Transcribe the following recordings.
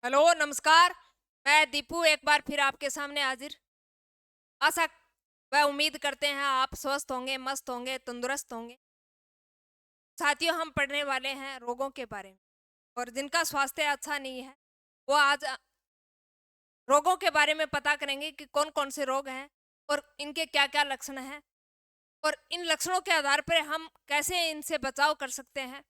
Hello, नमस्कार। मैं दीपू एक बार फिर आपके सामने हाजिर। आशा व उम्मीद करते हैं आप स्वस्थ होंगे, मस्त होंगे, तंदुरुस्त होंगे। साथियों, हम पढ़ने वाले हैं रोगों के बारे में और जिनका स्वास्थ्य अच्छा नहीं है वो आज रोगों के बारे में पता करेंगे कि कौन कौन से रोग हैं और इनके क्या क्या लक्षण हैं और इन लक्षणों के आधार पर हम कैसे इनसे बचाव कर सकते हैं।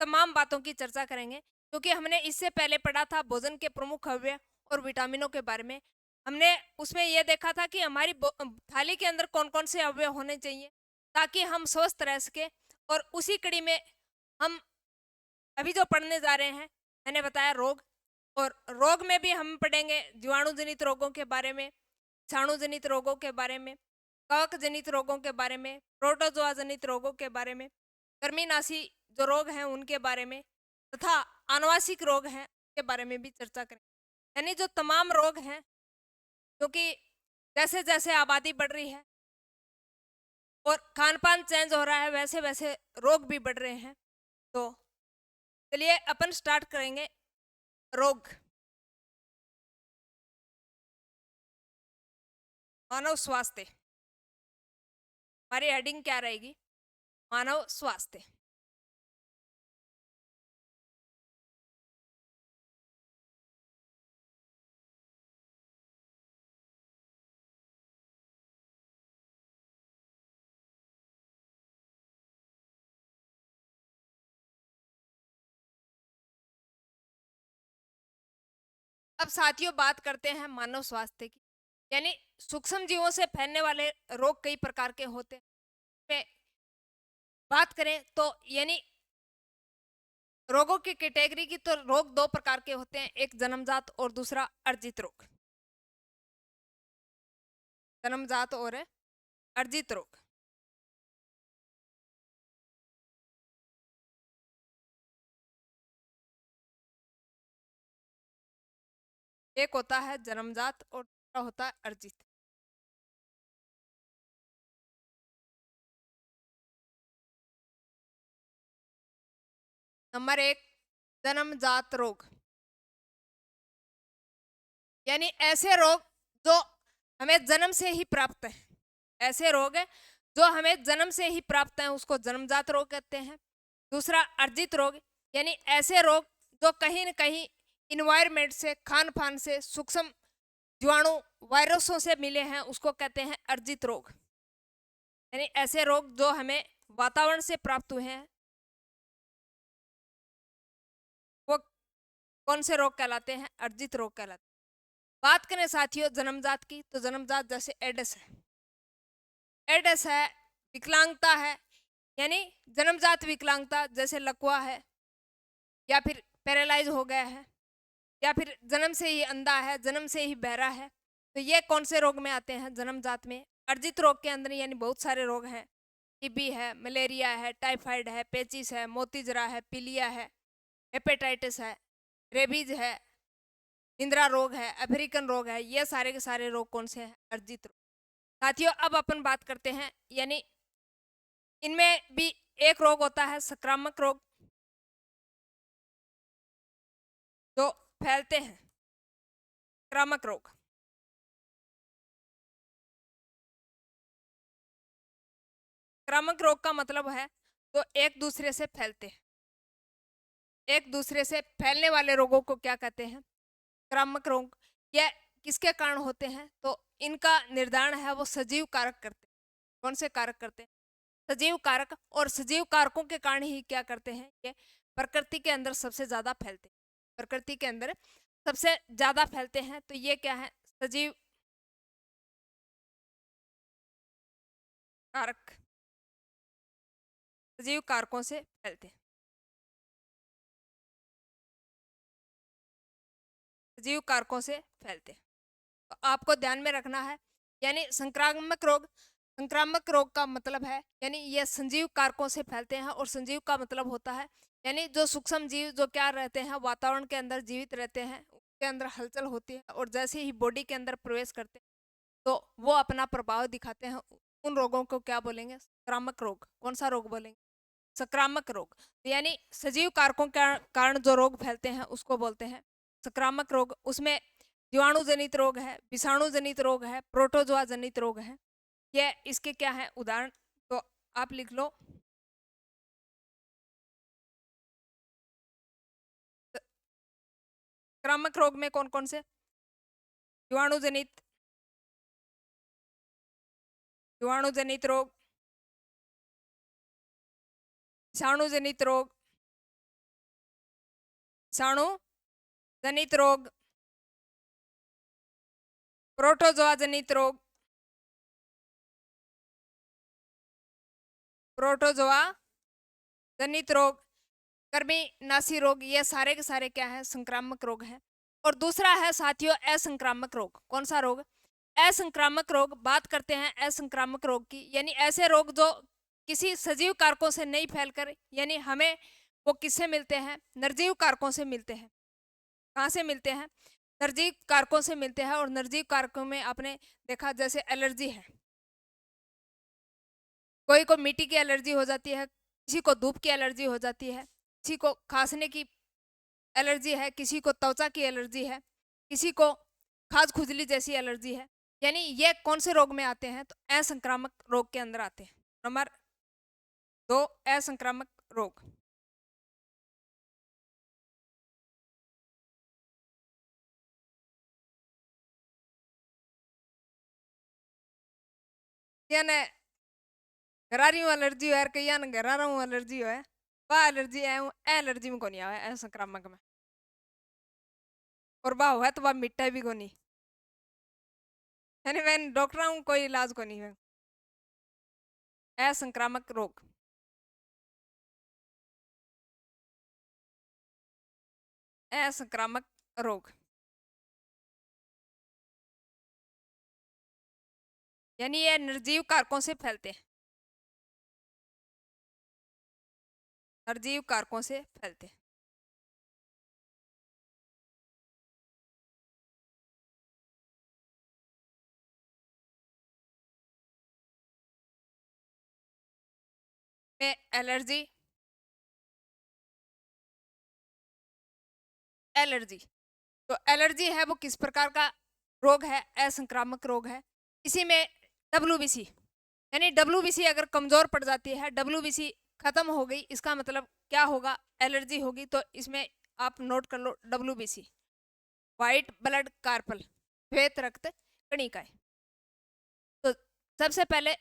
तमाम बातों की चर्चा करेंगे क्योंकि हमने इससे पहले पढ़ा था भोजन के प्रमुख अवयव और विटामिनों के बारे में। हमने उसमें यह देखा था कि हमारी थाली के अंदर कौन कौन से अवयव होने चाहिए ताकि हम स्वस्थ रह सके। और उसी कड़ी में हम अभी जो पढ़ने जा रहे हैं, मैंने बताया रोग। और रोग में भी हम पढ़ेंगे जीवाणु जनित रोगों के बारे में, क्षाणु जनित रोगों के बारे में, कवक जनित रोगों के बारे में, प्रोटोजोआ जनित रोगों के बारे में, कृमिनाशी जो रोग हैं उनके बारे में, तथा आनुवांशिक रोग हैं के बारे में भी चर्चा करें। यानी जो तमाम रोग हैं, क्योंकि जैसे जैसे आबादी बढ़ रही है और खान पान चेंज हो रहा है वैसे वैसे रोग भी बढ़ रहे हैं। तो चलिए अपन स्टार्ट करेंगे। रोग, मानव स्वास्थ्य। हमारी हेडिंग क्या रहेगी? मानव स्वास्थ्य। अब साथियों बात करते हैं मानव स्वास्थ्य की। यानी सूक्ष्म जीवों से फैलने वाले रोग कई प्रकार के होते हैं। पे बात करें तो यानी रोगों की कैटेगरी की, तो रोग दो प्रकार के होते हैं, एक जन्मजात और दूसरा अर्जित रोग। जन्मजात और अर्जित रोग। एक होता है जन्मजात और दूसरा होता है अर्जित। नंबर एक, जन्मजात रोग। यानी ऐसे रोग जो हमें जन्म से ही प्राप्त है। ऐसे रोग है जो हमें जन्म से ही प्राप्त है, उसको जन्मजात रोग कहते हैं। दूसरा अर्जित रोग, यानी ऐसे रोग जो कहीं न कहीं इन्वायरमेंट से, खान पान से, सूक्ष्म जीवाणु, वायरसों से मिले हैं, उसको कहते हैं अर्जित रोग। यानी ऐसे रोग जो हमें वातावरण से प्राप्त हुए हैं, वो कौन से रोग कहलाते हैं? अर्जित रोग कहलाते हैं। बात करें साथियों जन्मजात की, तो जन्मजात जैसे एड्स है, एड्स है, विकलांगता है। यानी जन्मजात विकलांगता जैसे लकवा है, या फिर पैरालाइज हो गया है, या फिर जन्म से ही अंधा है, जन्म से ही बहरा है। तो ये कौन से रोग में आते हैं? जन्मजात में। अर्जित रोग के अंदर यानी बहुत सारे रोग हैं। टीबी है, मलेरिया है, टाइफाइड है, पेचिस है, मोतीजरा है, पीलिया है, हेपेटाइटिस है, रेबीज है, इंदिरा रोग है, अफ्रीकन रोग है। ये सारे के सारे रोग कौन से हैं? अर्जित रोग। साथियों अब अपन बात करते हैं, यानी इनमें भी एक रोग होता है संक्रामक रोग, जो फैलते हैं। संक्रामक रोग, संक्रामक रोग का मतलब है तो एक दूसरे से फैलते हैं। एक दूसरे से फैलने वाले रोगों को क्या कहते हैं? संक्रामक रोग। यह किसके कारण होते हैं? तो इनका निर्धारण है वो सजीव कारक करते हैं। कौन से कारक करते हैं? सजीव कारक। और सजीव कारकों के कारण ही क्या करते हैं? ये प्रकृति के अंदर सबसे ज्यादा फैलते हैं। प्रकृति के अंदर सबसे ज्यादा फैलते हैं। तो ये क्या है? सजीव कारक, सजीव कारकों से फैलते हैं। सजीव कारकों से फैलते हैं। तो आपको ध्यान में रखना है, यानी संक्रामक रोग, संक्रामक रोग का मतलब है यानी ये संजीव कारकों से फैलते हैं। और संजीव का मतलब होता है यानी जो सूक्ष्म जीव जो क्या रहते हैं, वातावरण के अंदर जीवित रहते हैं, उसके अंदर हलचल होती है और जैसे ही बॉडी के अंदर प्रवेश करते हैं तो वो अपना प्रभाव दिखाते हैं। उन रोगों को क्या बोलेंगे? संक्रामक रोग। कौन सा रोग बोलेंगे? संक्रामक रोग। तो यानी सजीव कारकों के कारण जो रोग फैलते हैं उसको बोलते हैं संक्रामक रोग, उसमें जीवाणु जनित रोग है, विषाणु जनित रोग है, प्रोटोजोआ जनित रोग है। ये इसके क्या है उदाहरण, तो आप लिख लो। संक्रामक रोग में कौन कौन से? जीवाणु जनित रोग, विषाणु जनित रोग, प्रोटोजोआ जनित रोग, कृमि नासी रोग, ये सारे के सारे क्या है? संक्रामक रोग है। और दूसरा है साथियों असंक्रामक रोग। कौन सा रोग? असंक्रामक रोग। बात करते हैं असंक्रामक रोग की, यानी ऐसे रोग जो किसी सजीव कारकों से नहीं फैलकर, यानी हमें वो किससे मिलते हैं? निर्जीव कारकों से मिलते हैं। कहाँ से मिलते हैं? निर्जीव कारकों से मिलते हैं। और निर्जीव कारकों में आपने देखा जैसे एलर्जी है, कोई को मिट्टी की एलर्जी हो जाती है, किसी को धूप की एलर्जी हो जाती है, किसी को खांसने की एलर्जी है, किसी को त्वचा की एलर्जी है, किसी को खाज खुजली जैसी एलर्जी है। यानी ये कौन से रोग में आते हैं? तो असंक्रामक रोग के अंदर आते हैं। नंबर 2 असंक्रामक रोग। यानी घरारी एलर्जी है, कई ने घरारा एलर्जी है, वह एलर्जी है एलर्जी में कोनी आवे असंक्रामक में। और वह हुआ तो वह मिट्टा भी कोनी, यानी मैं डॉक्टर कोई इलाज कोनी है। असंक्रामक रोग। असंक्रामक रोग यानी ये निर्जीव कारकों से फैलते हैं। निर्जीव कारकों से फैलते हैं। में एलर्जी, तो एलर्जी है वो किस प्रकार का रोग है? असंक्रामक रोग है। इसी में डब्ल्यूबीसी, यानी डब्ल्यूबीसी अगर कमजोर पड़ जाती है, डब्ल्यूबीसी खत्म हो गई, इसका मतलब क्या होगा? एलर्जी होगी। तो इसमें आप नोट कर लो डब्ल्यूबीसी, व्हाइट ब्लड कार्पल, श्वेत रक्त कणिकाएं। तो सबसे पहले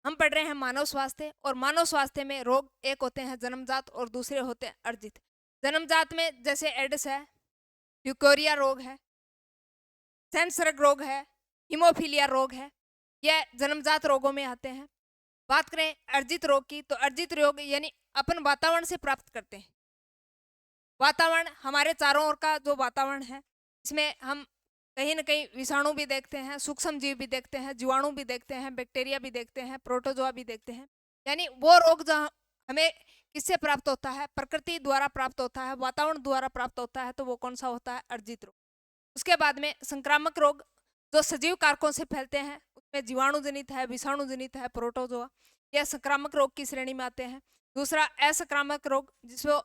हम पढ़ रहे हैं मानव स्वास्थ्य, और मानव स्वास्थ्य में रोग एक होते हैं जन्मजात और दूसरे होते हैं अर्जित। जन्मजात में जैसे एड्स है, ल्यूकोरिया रोग है, सेंसरग रोग है, हीमोफीलिया रोग है, यह जन्मजात रोगों में आते हैं। बात करें अर्जित रोग की, तो अर्जित रोग यानी अपन वातावरण से प्राप्त करते हैं। वातावरण हमारे चारों ओर का जो वातावरण है, इसमें हम कहीं न कहीं विषाणु भी देखते हैं, सूक्ष्म जीव भी देखते हैं, जीवाणु भी देखते हैं, बैक्टीरिया भी देखते हैं, प्रोटोजोआ भी देखते हैं। यानी वो रोग जो हमें किससे प्राप्त होता है? प्रकृति द्वारा प्राप्त होता है, वातावरण द्वारा प्राप्त होता है। तो वो कौन सा होता है? अर्जित रोग। उसके बाद में संक्रामक रोग जो सजीव कारकों से फैलते हैं, उसमें जीवाणु जनित है, विषाणु जनित है, प्रोटोजोआ, यह संक्रामक रोग की श्रेणी में आते हैं। दूसरा असंक्रामक रोग जिसको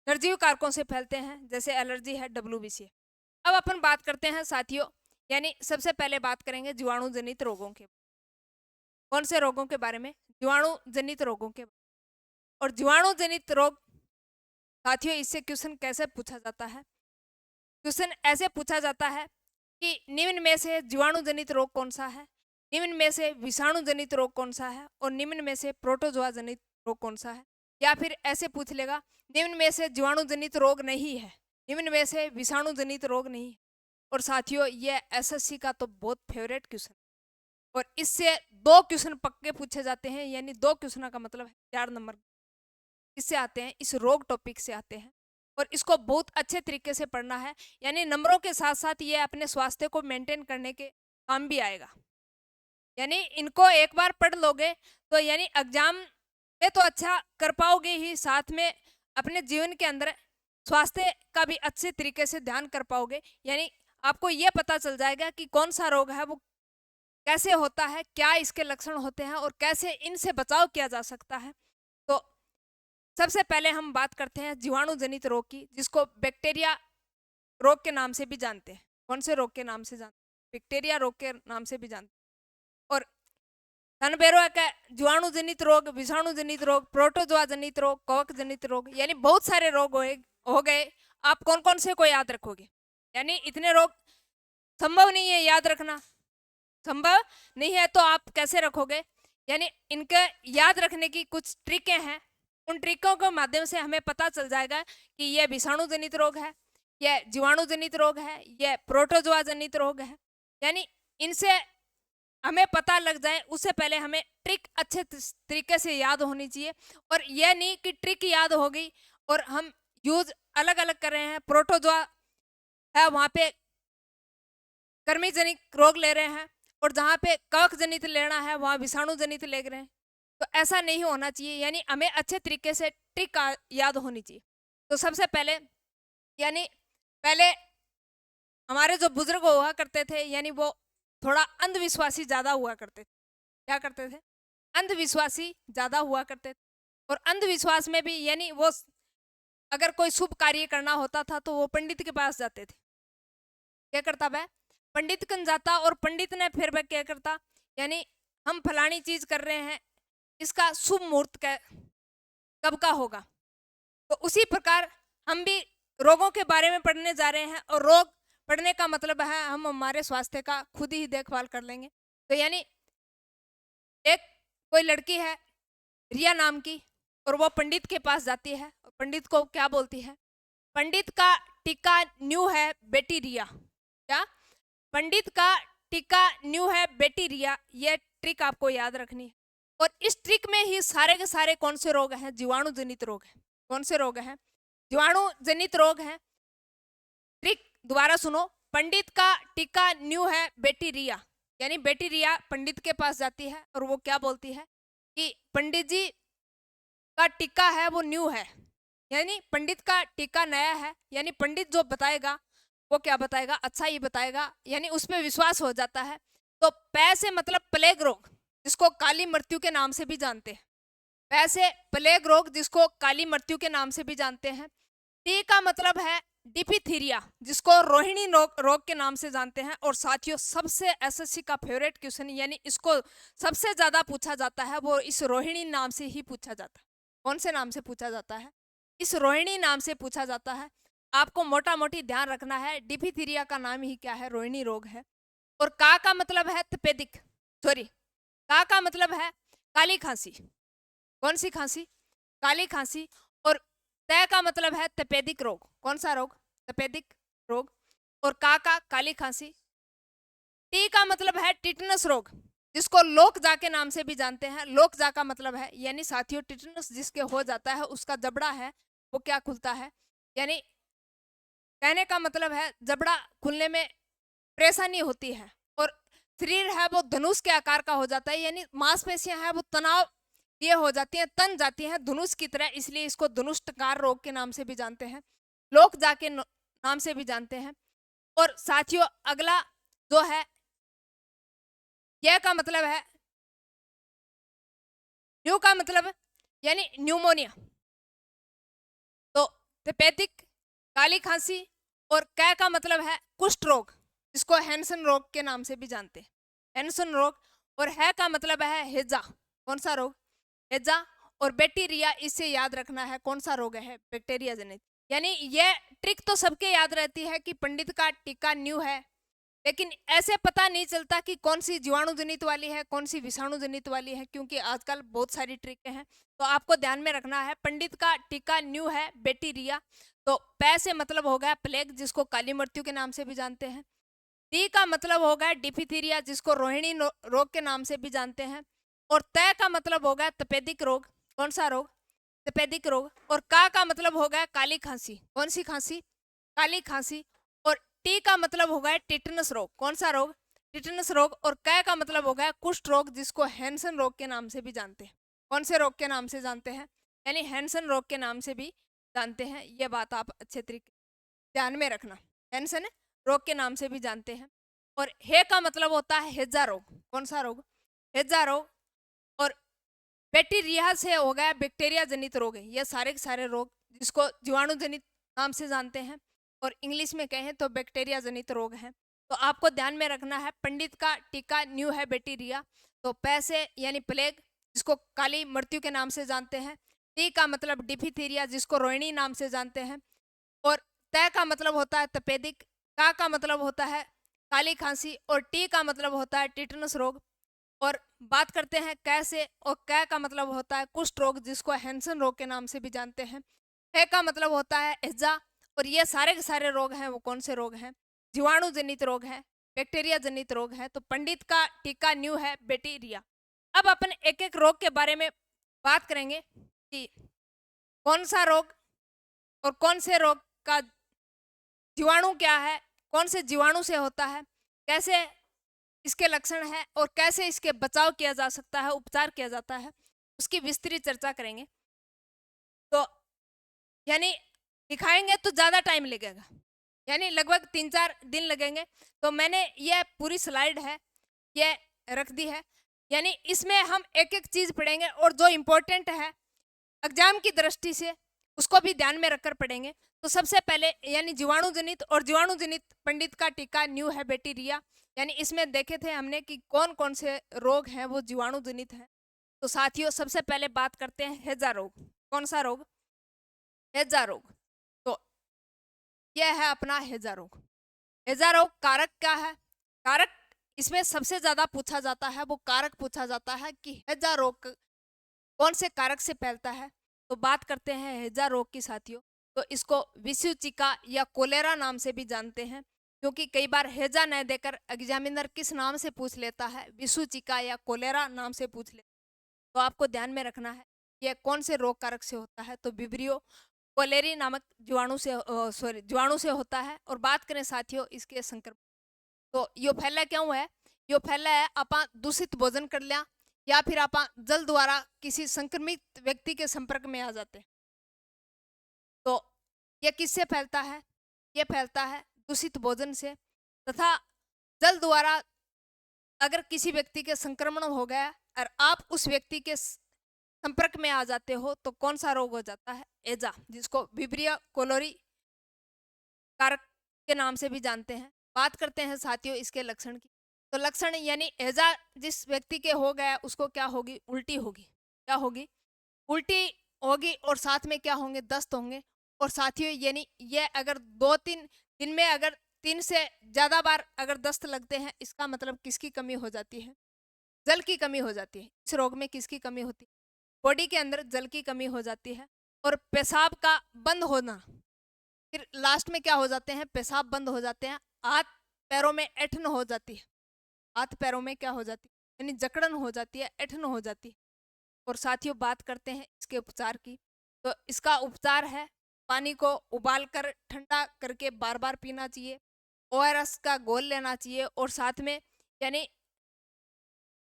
निर्जीव कारकों से फैलते हैं, जैसे एलर्जी है, डब्ल्यूबीसी। अब अपन बात करते हैं साथियों, यानी सबसे पहले बात करेंगे जीवाणु जनित रोगों के। कौन से रोगों के बारे में? जीवाणु जनित रोगों के। और जीवाणु जनित रोग साथियों, इससे क्वेश्चन कैसे पूछा जाता है? क्वेश्चन ऐसे पूछा जाता है कि निम्न में से जीवाणु जनित रोग कौन सा है, निम्न में से विषाणु जनित रोग कौन सा है, और निम्न में से प्रोटोजोआ जनित रोग कौन सा है। या फिर ऐसे पूछ लेगा, निम्न में से जीवाणु जनित रोग नहीं है, निम्न में से विषाणु जनित रोग नहीं है। और साथियों, ये एसएससी का तो बहुत फेवरेट क्वेश्चन, और इससे 2 क्वेश्चन पक्के पूछे जाते हैं, यानी 2 क्वेश्चन का मतलब है 4 नंबर इससे आते हैं, इस रोग टॉपिक से आते हैं। और इसको बहुत अच्छे तरीके से पढ़ना है, यानी नंबरों के साथ साथ ये अपने स्वास्थ्य को मेंटेन करने के काम भी आएगा। यानी इनको एक बार पढ़ लोगे तो यानी एग्जाम में तो अच्छा कर पाओगे ही, साथ में अपने जीवन के अंदर स्वास्थ्य का भी अच्छे तरीके से ध्यान कर पाओगे। यानी आपको ये पता चल जाएगा कि कौन सा रोग है, वो कैसे होता है, क्या इसके लक्षण होते हैं, और कैसे इनसे बचाव किया जा सकता है। तो सबसे पहले हम बात करते हैं जीवाणु जनित रोग की, जिसको बैक्टीरिया रोग के नाम से भी जानते हैं। कौन से रोग के नाम से जानते हैं? बैक्टीरिया रोग के नाम से भी जानते हैं। और सनबेरोआ का जीवाणु जनित रोग, विषाणु जनित रोग, प्रोटोजोआ जनित रोग, कवक जनित रोग, यानी बहुत सारे रोग हो गए। आप कौन कौन से को याद रखोगे? यानी इतने रोग संभव नहीं है याद रखना, संभव नहीं है तो आप कैसे रखोगे? यानी इनके याद रखने की कुछ ट्रिकें हैं। उन ट्रिकों के माध्यम से हमें पता चल जाएगा कि यह विषाणु जनित रोग है, यह जीवाणु जनित रोग है, यह प्रोटोजोआ जनित रोग है। यानी इनसे हमें पता लग जाए उससे पहले हमें ट्रिक अच्छे तरीके से याद होनी चाहिए। और यह नहीं कि ट्रिक याद हो गई और हम यूज अलग अलग कर रहे हैं। प्रोटोजोआ है वहां पे कृमि जनित रोग ले रहे हैं, और जहाँ पे कवक जनित लेना है वहाँ विषाणु जनित ले रहे हैं। तो ऐसा नहीं होना चाहिए। यानी हमें अच्छे तरीके से ट्रिक याद होनी चाहिए। तो सबसे पहले यानी पहले हमारे जो बुजुर्ग हुआ करते थे, यानी वो थोड़ा अंधविश्वासी ज्यादा हुआ करते थे। क्या करते थे? अंधविश्वासी ज्यादा हुआ करते थे। और अंधविश्वास में भी यानी वो अगर कोई शुभ कार्य करना होता था तो वो पंडित के पास जाते थे। क्या करता वह? पंडित कन जाता, और पंडित ने फिर वह क्या करता, यानी हम फलानी चीज कर रहे हैं, इसका शुभ मुहूर्त कब का होगा। तो उसी प्रकार हम भी रोगों के बारे में पढ़ने जा रहे हैं, और रोग पढ़ने का मतलब है हम हमारे स्वास्थ्य का खुद ही देखभाल कर लेंगे। तो यानी एक कोई लड़की है रिया नाम की, और वो पंडित के पास जाती है। पंडित को क्या बोलती है? पंडित का टीका न्यू है बेटी रिया। क्या? पंडित का टीका न्यू है बेटी रिया। ये ट्रिक आपको याद रखनी है। और इस ट्रिक में ही सारे के सारे कौन से रोग हैं? जीवाणु जनित रोग है। कौन से रोग हैं? जीवाणु जनित रोग है। ट्रिक दोबारा सुनो। पंडित का टीका न्यू है बेटी रिया, यानी बेटी रिया पंडित के पास जाती है और वो क्या बोलती है कि पंडित जी का टीका है वो न्यू है, यानी पंडित का टीका नया है। यानी पंडित जो बताएगा वो क्या बताएगा? अच्छा ही बताएगा, यानी उस पर विश्वास हो जाता है। तो पै से मतलब प्लेग रोग, जिसको काली मृत्यु के नाम से भी जानते हैं। पै से प्लेग रोग, जिसको काली मृत्यु के नाम से भी जानते हैं। टी का मतलब है डिफिथीरिया, जिसको रोहिणी रोग के नाम से जानते हैं। और साथियों सबसे एसएससी का फेवरेट क्वेश्चन, यानी इसको सबसे ज्यादा पूछा जाता है, वो इस रोहिणी नाम से ही पूछा जाता है। कौन से नाम से पूछा जाता है? इस रोहिणी नाम से पूछा जाता है। आपको मोटा मोटी ध्यान रखना है, डिफिथीरिया का नाम ही क्या है? रोहिणी रोग है। और का मतलब है तपेदिक, सॉरी, का मतलब है काली खांसी। कौन सी खांसी? काली खांसी। और तय का मतलब है तपेदिक रोग। कौन सा रोग? तपेदिक रोग। और का काली खांसी। टी का मतलब है टिटनस रोग, जिसको लोकजा के नाम से भी जानते हैं। लोकजा का मतलब है, यानी साथियों टिटनस जिसके हो जाता है उसका जबड़ा है वो क्या खुलता है, यानी कहने का मतलब है जबड़ा खुलने में परेशानी होती है। और शरीर है वो धनुष के आकार का हो जाता है, यानी मांसपेशियां हैं वो तनाव ये हो जाती हैं, तन जाती हैं धनुष की तरह, इसलिए इसको धनुष्टकार रोग के नाम से भी जानते हैं, लोकजा के नाम से भी जानते हैं। और साथियों अगला जो है यह का मतलब है न्यू का मतलब यानी न्यूमोनिया। तो तपेदिक, काली खांसी, और कै का मतलब है कुष्ठ रोग, जिसको हैंसन रोग के नाम से भी जानते हैं, हैंसन रोग। और है का मतलब है हेजा। कौन सा रोग? हेजा। और बैक्टीरिया, इससे याद रखना है कौन सा रोग है? बैक्टीरिया जनित। यानी ये ट्रिक तो सबके याद रहती है कि पंडित का टीका न्यू है, लेकिन ऐसे पता नहीं चलता कि कौन सी जीवाणु जनित वाली है, कौन सी विषाणु जनित वाली है, क्योंकि आजकल बहुत सारी ट्रिकें हैं। तो आपको ध्यान में रखना है पंडित का टीका न्यू है बैक्टीरिया। तो पै से मतलब हो गया प्लेग, जिसको काली मृत्यु के नाम से भी जानते हैं। डी का मतलब हो गया डिफिथीरिया, जिसको रोहिणी रोग के नाम से भी जानते हैं। और तय का मतलब हो गया तपेदिक रोग। कौन सा रोग? तपेदिक रोग। और का मतलब हो गया काली खांसी। कौन सी खांसी? काली खांसी। और टी का मतलब हो गया टिटनस रोग। कौन सा रोग? टिटनस रोग। और कै का मतलब हो गया कुष्ठ रोग, जिसको हैंसन रोग के नाम से भी जानते हैं। कौन से रोग के नाम से जानते हैं? यानी हैंसन रोग के नाम से भी जानते हैं। ये बात आप अच्छे तरीके ध्यान में रखना, हैंसन रोग के नाम से भी जानते हैं। और हे का मतलब होता है हेजा रोग। कौन सा रोग? हेजा रोग। और बैक्टीरिया से हो गया बैक्टीरिया जनित रोग है। ये सारे के सारे रोग जिसको जीवाणु जनित नाम से जानते हैं। और इंग्लिश में कहें तो बैक्टीरिया जनित रोग हैं। तो आपको ध्यान में रखना है, पंडित का टीका न्यू है बैक्टीरिया। तो पै से यानी प्लेग, जिसको काली मृत्यु के नाम से जानते हैं। टी का मतलब डिफिथीरिया, जिसको रोहिणी नाम से जानते हैं। और तय का मतलब होता है तपेदिक, का मतलब होता है काली खांसी, और टी का मतलब होता है टिटनस रोग। और बात करते हैं कै से, और कै का मतलब होता है कुष्ठ रोग, जिसको हैंसन रोग के नाम से भी जानते हैं। है का मतलब होता है हैजा। और ये सारे के सारे रोग हैं वो कौन से रोग हैं? जीवाणु जनित रोग है, बैक्टीरिया जनित रोग है। तो पंडित का टीका न्यू है बैक्टीरिया। अब अपन एक एक रोग के बारे में बात करेंगे कि कौन सा रोग और कौन से रोग का जीवाणु क्या है, कौन से जीवाणु से होता है, कैसे इसके लक्षण है, और कैसे इसके बचाव किया जा सकता है, उपचार किया जाता है, उसकी विस्तृत चर्चा करेंगे। तो यानी दिखाएंगे तो ज़्यादा टाइम लगेगा, यानी लगभग 3-4 दिन लगेंगे। तो मैंने ये पूरी स्लाइड है ये रख दी है, यानी इसमें हम एक एक चीज़ पढ़ेंगे, और जो इम्पोर्टेंट है एग्जाम की दृष्टि से उसको भी ध्यान में रखकर पढ़ेंगे। तो सबसे पहले यानी जीवाणु जनित, और जीवाणु जनित पंडित का टीका न्यू है बैक्टीरिया। यानी इसमें देखे थे हमने कि कौन कौन से रोग हैं वो जीवाणु जनित हैं। तो साथियों सबसे पहले बात करते हैं हैजा रोग। कौन सा रोग? हैजा रोग। तो यह है अपना हैजा रोग। हैजा रोग कारक क्या है? कारक इसमें सबसे ज्यादा पूछा जाता है, वो कारक पूछा जाता है कि हैजा रोग कौन से कारक से फैलता है। तो बात करते हैं हैजा रोग की साथियों। तो इसको विषुचिका या कोलेरा नाम से भी जानते हैं, क्योंकि कई बार हैजा न देकर एग्जामिनर किस नाम से पूछ लेता है, विषुचिका या कोलेरा नाम से पूछ लेता है। तो आपको ध्यान में रखना है यह कौन से रोग कारक से होता है। तो विब्रियो कोलेरी नामक जीवाणु से होता है। और बात करें साथियों इसके संक्रमण, तो यो फैला क्यों है? यो फैला है आपा दूषित भोजन कर लिया, या फिर आप जल द्वारा किसी संक्रमित व्यक्ति के संपर्क में आ जाते हैं। तो यह किससे फैलता है? यह फैलता है दूषित भोजन से, तथा जल द्वारा अगर किसी व्यक्ति के संक्रमण हो गया और आप उस व्यक्ति के संपर्क में आ जाते हो तो कौन सा रोग हो जाता है? एजा, जिसको विब्रियो कोलोरी कारक के नाम से भी जानते हैं। बात करते हैं साथियों इसके लक्षण की। तो लक्षण यानी हैजा जिस व्यक्ति के हो गया उसको क्या होगी? उल्टी होगी। क्या होगी? उल्टी होगी, और साथ में क्या होंगे? दस्त होंगे। और साथियों यानी ये अगर 2-3 दिन में अगर 3 से ज़्यादा बार अगर दस्त लगते हैं, इसका मतलब किसकी कमी हो जाती है? जल की कमी हो जाती है। इस रोग में किसकी कमी होती है? बॉडी के अंदर जल की कमी हो जाती है। और पेशाब का बंद होना, फिर लास्ट में क्या हो जाते हैं? पेशाब बंद हो जाते हैं। हाथ पैरों में ऐंठन हो जाती है। हाथ पैरों में क्या हो जाती है? यानी जकड़न हो जाती है, ऐंठन हो जाती है। और साथियों बात करते हैं इसके उपचार की। तो इसका उपचार है पानी को उबालकर ठंडा करके बार बार पीना चाहिए, ओआरएस का घोल लेना चाहिए, और साथ में यानी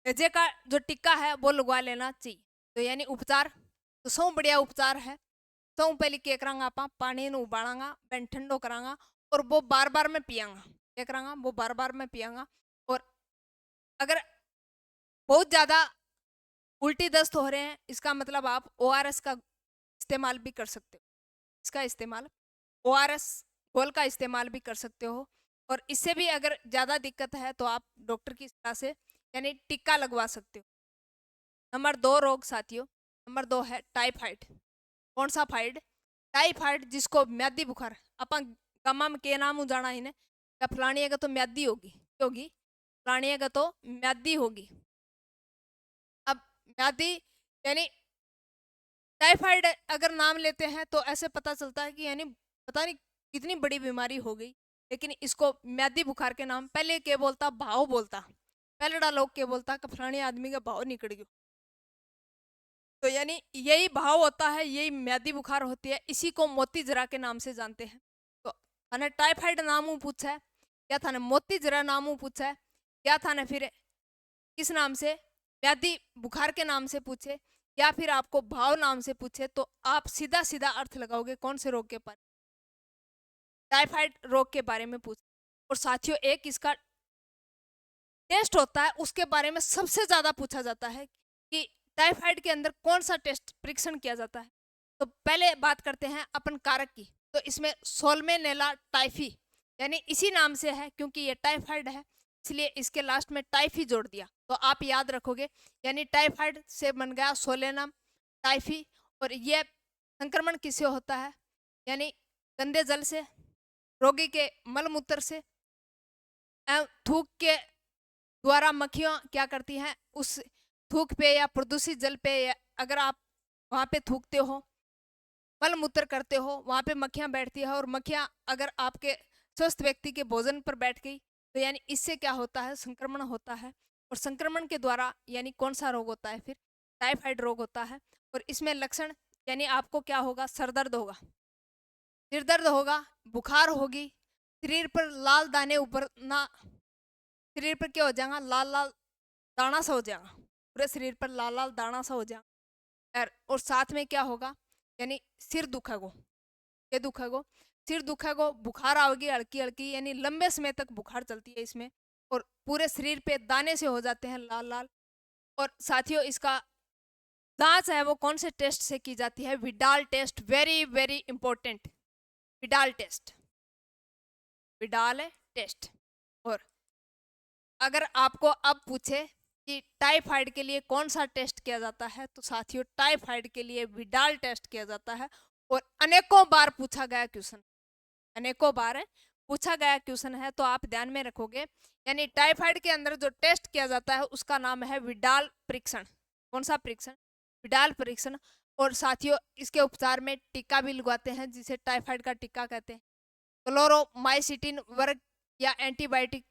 हैजे का जो टिक्का है वो लगवा लेना चाहिए। तो यानी उपचार तो सौ बढ़िया उपचार है। सौ पहले क्या करांगा आप? पानी ने उबालांगा, बेन ठंडो करांगा, और वो बार बार में पियांगा। क्या करांगा? वो बार बार में पियांगा। और अगर बहुत ज़्यादा उल्टी दस्त हो रहे हैं, इसका मतलब आप ओआरएस का इस्तेमाल भी कर सकते हो। इसका इस्तेमाल ओआरएस घोल का इस्तेमाल भी कर सकते हो। और इससे भी अगर ज़्यादा दिक्कत है तो आप डॉक्टर की सलाह से यानी टिक्का लगवा सकते हो। नंबर 2 रोग साथियों, नंबर 2 है टाइफाइड। कौन सा फाइड? टाइफाइड, जिसको म्यादी बुखार। अपन गमा में के नाम जाना इन्हें क्या? फलानी का तो म्यादी होगी, होगी फलानी का तो म्यादी होगी। अब म्यादी यानी टाइफाइड अगर नाम लेते हैं तो ऐसे पता चलता है कि यानी पता नहीं कितनी बड़ी बीमारी हो गई। लेकिन इसको म्यादी बुखार के नाम पहले क्या बोलता? भाव बोलता। पहले लोग क्या बोलता कि फलाने आदमी का भाव निकल गया। तो यानी यही भाव होता है, यही म्यादी बुखार होती है। इसी को मोती जरा के नाम से जानते हैं। तो थाने टाइफाइड नाम पूछा है, या थाने मोती जरा नाम पूछा है, या थाने फिर किस नाम से म्यादी बुखार के नाम से पूछे, या फिर आपको भाव नाम से पूछे, तो आप सीधा सीधा अर्थ लगाओगे कौन से रोग के बारे? टाइफाइड रोग के बारे में पूछ। और साथियों एक इसका टेस्ट होता है, उसके बारे में सबसे ज्यादा पूछा जाता है कि टाइफाइड के अंदर कौन सा टेस्ट परीक्षण किया जाता है। तो पहले बात करते हैं अपन कारक की। तो इसमें सोल्मेनेला टाइफी यानी इसी नाम से है, क्योंकि ये टाइफाइड है इसलिए इसके लास्ट में टाइफी जोड़ दिया, तो आप याद रखोगे। यानी टाइफाइड से बन गया सोलेनम टाइफी। और ये संक्रमण किससे होता है? यानी गंदे जल से, रोगी के मलमूत्र से, थूक के द्वारा मक्खियां क्या करती हैं, उस थूक पे या प्रदूषित जल पे, या अगर आप वहां पे थूकते हो, मल मूत्र करते हो, वहां पे मक्खियां बैठती है, और मक्खियां अगर आपके स्वस्थ व्यक्ति के भोजन पर बैठ गई तो यानी इससे क्या होता है, संक्रमण होता है। और संक्रमण के द्वारा यानी कौन सा रोग होता है? फिर टाइफाइड रोग होता है। और इसमें लक्षण यानी आपको क्या होगा? सर दर्द होगा, सिर दर्द होगा, बुखार होगी, शरीर पर लाल दाने ऊपर ना, शरीर पर क्या हो जाएगा? लाल लाल दाना सा हो जाएगा, पूरे शरीर पर लाल लाल दाना सा हो जाएगा। और साथ में क्या होगा? यानी सिर दुखेगो, ये दुखेगो, सिर दुखेगो, बुखार आओगी हल्की हल्की, यानी लंबे समय तक बुखार चलती है इसमें, और पूरे शरीर पे दाने से हो जाते हैं लाल लाल। और साथियों इसका जांच है वो कौन से टेस्ट से की जाती है? Widal test, very very important, Widal test, Widal test. और अगर आपको अब पूछे कि टाइफाइड के लिए कौन सा टेस्ट किया जाता है, तो साथियों टाइफाइड के लिए विडाल टेस्ट किया जाता है। और अनेकों बार पूछा गया क्वेश्चन, अनेकों बार पूछा गया क्वेश्चन है, तो आप ध्यान में रखोगे। यानी टाइफाइड के अंदर जो टेस्ट किया जाता है उसका नाम है विडाल परीक्षण। कौन सा परीक्षण? विडाल परीक्षण। और साथियों इसके उपचार में टीका भी लगवाते हैं, जिसे टाइफाइड का टीका कहते हैं। क्लोरोमाइसिटिन वर्ग या एंटीबायोटिक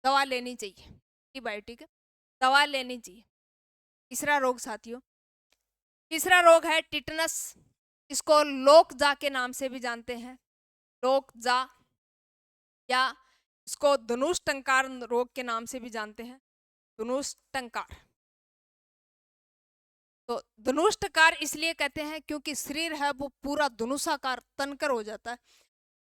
दवा लेनी चाहिए, एंटीबायोटिक दवा लेनी चाहिए। तीसरा रोग साथियों, तीसरा रोग है टिटनस। इसको लोकजा के नाम से भी जानते हैं, लोकजा, या इसको धनुष टंकार रोग के नाम से भी जानते हैं, धनुष टंकार। तो धनुष टंकार इसलिए कहते हैं क्योंकि शरीर है वो पूरा धनुषाकार तनकर हो जाता है,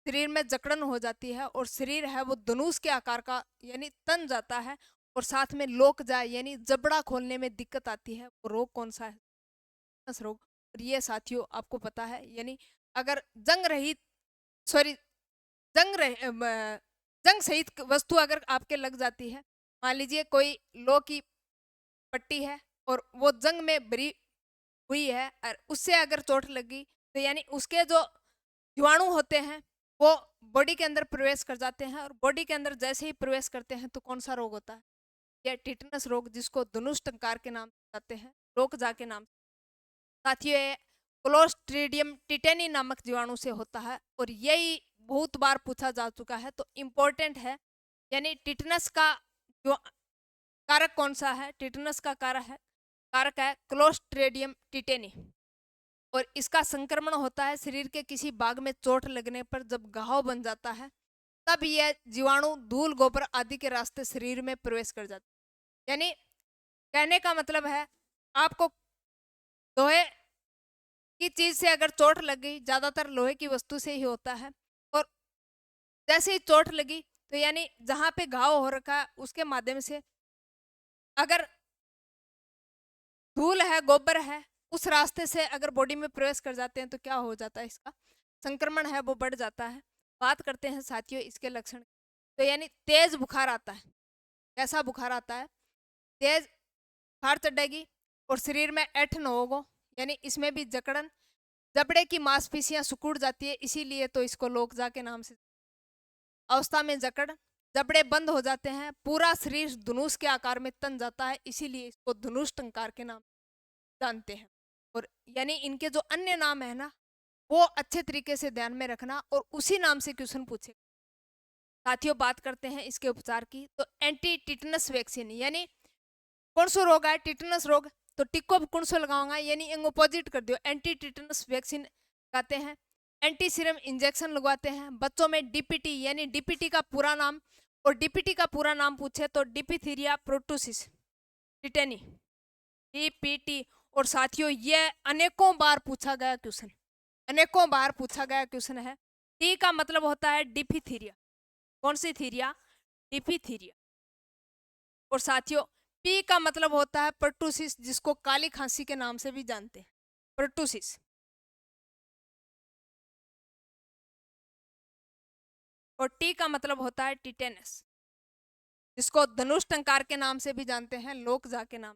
शरीर में जकड़न हो जाती है, और शरीर है वो धनुष के आकार का यानी तन जाता है। और साथ में लोकजा यानी जबड़ा खोलने में दिक्कत आती है। वो रोग कौन सा है? टिटनस रोग। और ये साथियों आपको पता है, यानी अगर जंग रहित, सॉरी, जंग रह जंग सहित वस्तु अगर आपके लग जाती है, मान लीजिए कोई लोह की पट्टी है और वो जंग में भरी हुई है, और उससे अगर चोट लगी तो यानी उसके जो जीवाणु होते हैं वो बॉडी के अंदर प्रवेश कर जाते हैं, और बॉडी के अंदर जैसे ही प्रवेश करते हैं तो कौन सा रोग होता है? यह टिटनस रोग, जिसको धनुष टंकार के नाम से जाते हैं, लोकजा के नाम। साथियों ये क्लोस्ट्रीडियम टिटेनी नामक जीवाणु से होता है, और यही बहुत बार पूछा जा चुका है, तो इम्पोर्टेंट है। यानी टिटनस का जो कारक कौन सा है? टिटनस का कारक है क्लोस्ट्रीडियम टिटेनी। और इसका संक्रमण होता है शरीर के किसी भाग में चोट लगने पर, जब घाव बन जाता है तब यह जीवाणु धूल गोबर आदि के रास्ते शरीर में प्रवेश कर जाता है। यानी कहने का मतलब है, आपको लोहे की चीज से अगर चोट लग गई, ज्यादातर लोहे की वस्तु से ही होता है, और जैसे ही चोट लगी तो यानी जहां पे घाव हो रखा है उसके माध्यम से अगर धूल है, गोबर है, उस रास्ते से अगर बॉडी में प्रवेश कर जाते हैं तो क्या हो जाता है? इसका संक्रमण है वो बढ़ जाता है। बात करते हैं साथियों इसके लक्षण। तो यानी तेज बुखार आता है। कैसा बुखार आता है? तेज बुखार चढ़ेगी और शरीर में ऐठन होगा, यानी इसमें भी जकड़न, जबड़े की मांसपेशियां सिकुड़ जाती है, इसीलिए तो इसको लोकजा के नाम से। अवस्था में जकड़, जबड़े बंद हो जाते हैं, पूरा शरीर धनुष के आकार में तन जाता है, इसीलिए इसको धनुष टंकार के नाम जानते हैं। और यानी इनके जो अन्य नाम है ना, वो अच्छे तरीके से ध्यान में रखना, और उसी नाम से क्वेश्चन पूछे। साथियों बात करते हैं इसके उपचार की। तो एंटी टिटनस वैक्सीन, यानी कौन सा रोग है? टिटनस रोग। तो टिक्को कौन सा लगाऊंगा? यानी अपोजिट कर दियो, एंटी टिटनस वैक्सीन लगाते हैं। एंटी सीरम इंजेक्शन लगवाते हैं बच्चों में। डीपीटी, यानी डीपीटी का पूरा नाम, और डीपीटी का पूरा नाम पूछे तो डिप्थीरिया प्रोटोसिस टिटेनी, डीपीटी। और साथियों ये अनेकों बार पूछा गया क्वेश्चन, अनेकों बार पूछा गया क्वेश्चन है। टी का मतलब होता है डिप्थीरिया। कौन सी थीरिया? डिप्थीरिया। और साथियों पी का मतलब होता है पर्टूसिस, जिसको काली खांसी के नाम से भी जानते हैं, पर्टूसिस। और टी का मतलब होता है टिटेनस, जिसको धनुष टंकार के नाम से भी जानते हैं, लोकजा के नाम